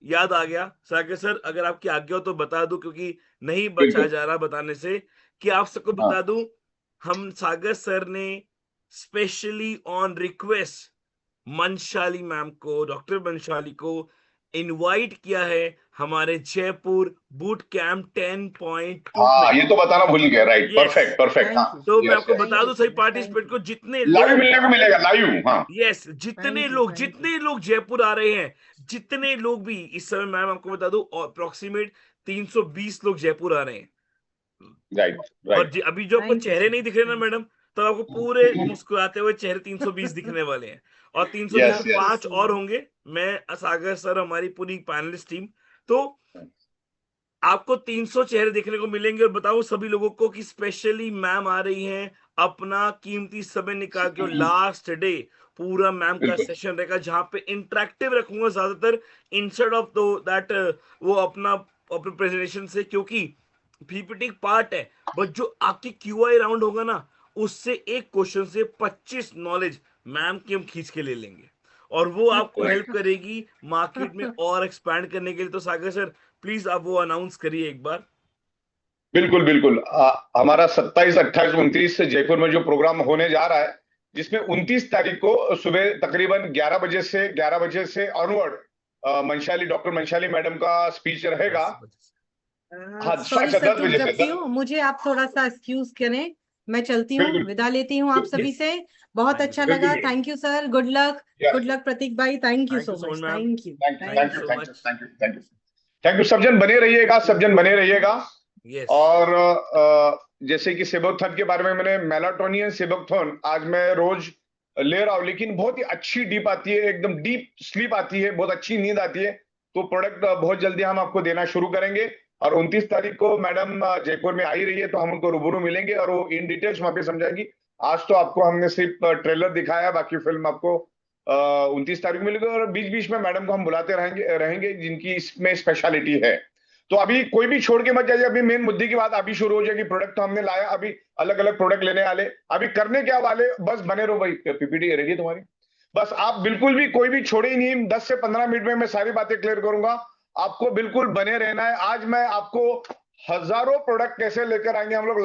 याद आ गया सागर सर, अगर आपकी आज्ञा हो तो बता दूं, क्योंकि नहीं बचा बिल्कुल। जा रहा बताने से, कि आप सबको हाँ। बता दूं, हम सागर सर ने स्पेशली ऑन रिक्वेस्ट मनशाली मैम को, डॉक्टर मनशाली को इनवाइट किया है हमारे जयपुर बूट कैंप 10.2 हाँ, में। ये तो बताना भूल गया। Right, yes, perfect perfect. हाँ, Thank you. तो मैं यस आपको यस। बता दूं Thank सही you. पार्टिसिपेंट Thank को, you. जितने लाइव लोग, मिलने को मिलेगा, लाइव। हाँ। यस, जितने Thank you. लोग Thank you. जितने लोग जयपुर आ रहे हैं, जितने लोग भी इस समय, मैम आपको बता दूं, अप्रोक्सीमेट 320 लोग जयपुर आ रहे हैं। राइट और राइट। अभी जो आपको Thank you चेहरे so नहीं much. दिख रहे ना Thank you. मैडम, तो आपको पूरे मुस्कुराते हुए चेहरे 320 दिखने वाले हैं, और यस 320 में Love to यस। 5 see और you. होंगे, मैं, सागर सर, हमारी पूरी पैनलिस्ट टीम। तो आपको 300 चेहरे देखने को मिलेंगे। और बताओ सभी लोगों को कि स्पेशली मैम आ रही हैं, अपना कीमती समय निकाल के, लास्ट डे पूरा मैम का बिल्कुल सेशन रहेगा, जहां पे इंटरेक्टिव रखूंगा ज्यादातर, इंस्टेड ऑफ दो दैट वो अपना अपने प्रेजेंटेशन से, क्योंकि पीपीटी पार्ट है, बट जो आपकी क्यूआई राउंड होगा ना, उससे एक क्वेश्चन से 25 नॉलेज मैम की हम खींच के ले लेंगे, और वो आपको हेल्प करेगी मार्केट में और एक्सपैंड करने के लिए। तो सागर सर, प्लीज आप वो अनाउंस करिए एक बार। बिल्कुल बिल्कुल। हमारा 27, 28, 29 जयपुर में जो प्रोग्राम होने जा रहा है, जिसमें 29 तारीख को सुबह तकरीबन 11 बजे से ऑनवर्ड डॉक्टर मनशाली मैडम का स्पीच रहेगा। हाँ, सॉरी अच्छा, सर 10 कि बजे से इंटरप्ट हूँ, मुझे आप थोड़ा सा एक्सक्यूज करें, मैं चलती हूँ, बिल्कुल विदा लेती हूँ आप सभी से। बहुत अच्छा बिल्कुल लगा, बिल्कुल। Thank you sir, good luck, good luck Prateek भाई, thank you thank you so so much much, ma'am, thank you, thank you thank you thank thank you so you. Thank you much. Thank you thank you thank you. सब जन बने रहिएगा, सब जन बने रहिएगा। Yes, और जैसे कि सेबोथन के बारे में, मैंने मेलाटोनियन सेबोथन आज मैं रोज ले रहा हूँ, लेकिन बहुत ही अच्छी डीप आती है, एकदम डीप स्लीप आती है, बहुत अच्छी नींद आती है। तो प्रोडक्ट बहुत जल्दी हम आपको देना शुरू करेंगे। और 29 तारीख को मैडम जयपुर में आई रही है, तो हम उनको रूबरू मिलेंगे और वो इन डिटेल्स वहां पे समझाएंगी। आज तो आपको हमने सिर्फ ट्रेलर दिखाया, बाकी फिल्म आपको 29 तारीख को मिलेगी। और बीच बीच में मैडम को हम बुलाते रहेंगे रहेंगे जिनकी इसमें स्पेशलिटी है। तो अभी कोई भी छोड़ के मत जाइए, अभी मेन मुद्दे की बात अभी शुरू हो जाएगी। प्रोडक्ट तो हमने लाया, अभी अलग अलग प्रोडक्ट लेने वाले, अभी करने क्या वाले, बस बने रहो भाई। पीपीटी रेडी है तुम्हारी, बस आप बिल्कुल भी कोई भी छोड़े ही नहीं। 10 से 15 मिनट में मैं सारी बातें क्लियर करूंगा, आपको बिल्कुल बने रहना है। आज मैं आपको हजारों प्रोडक्ट कैसे लेकर आएंगे हम लोग,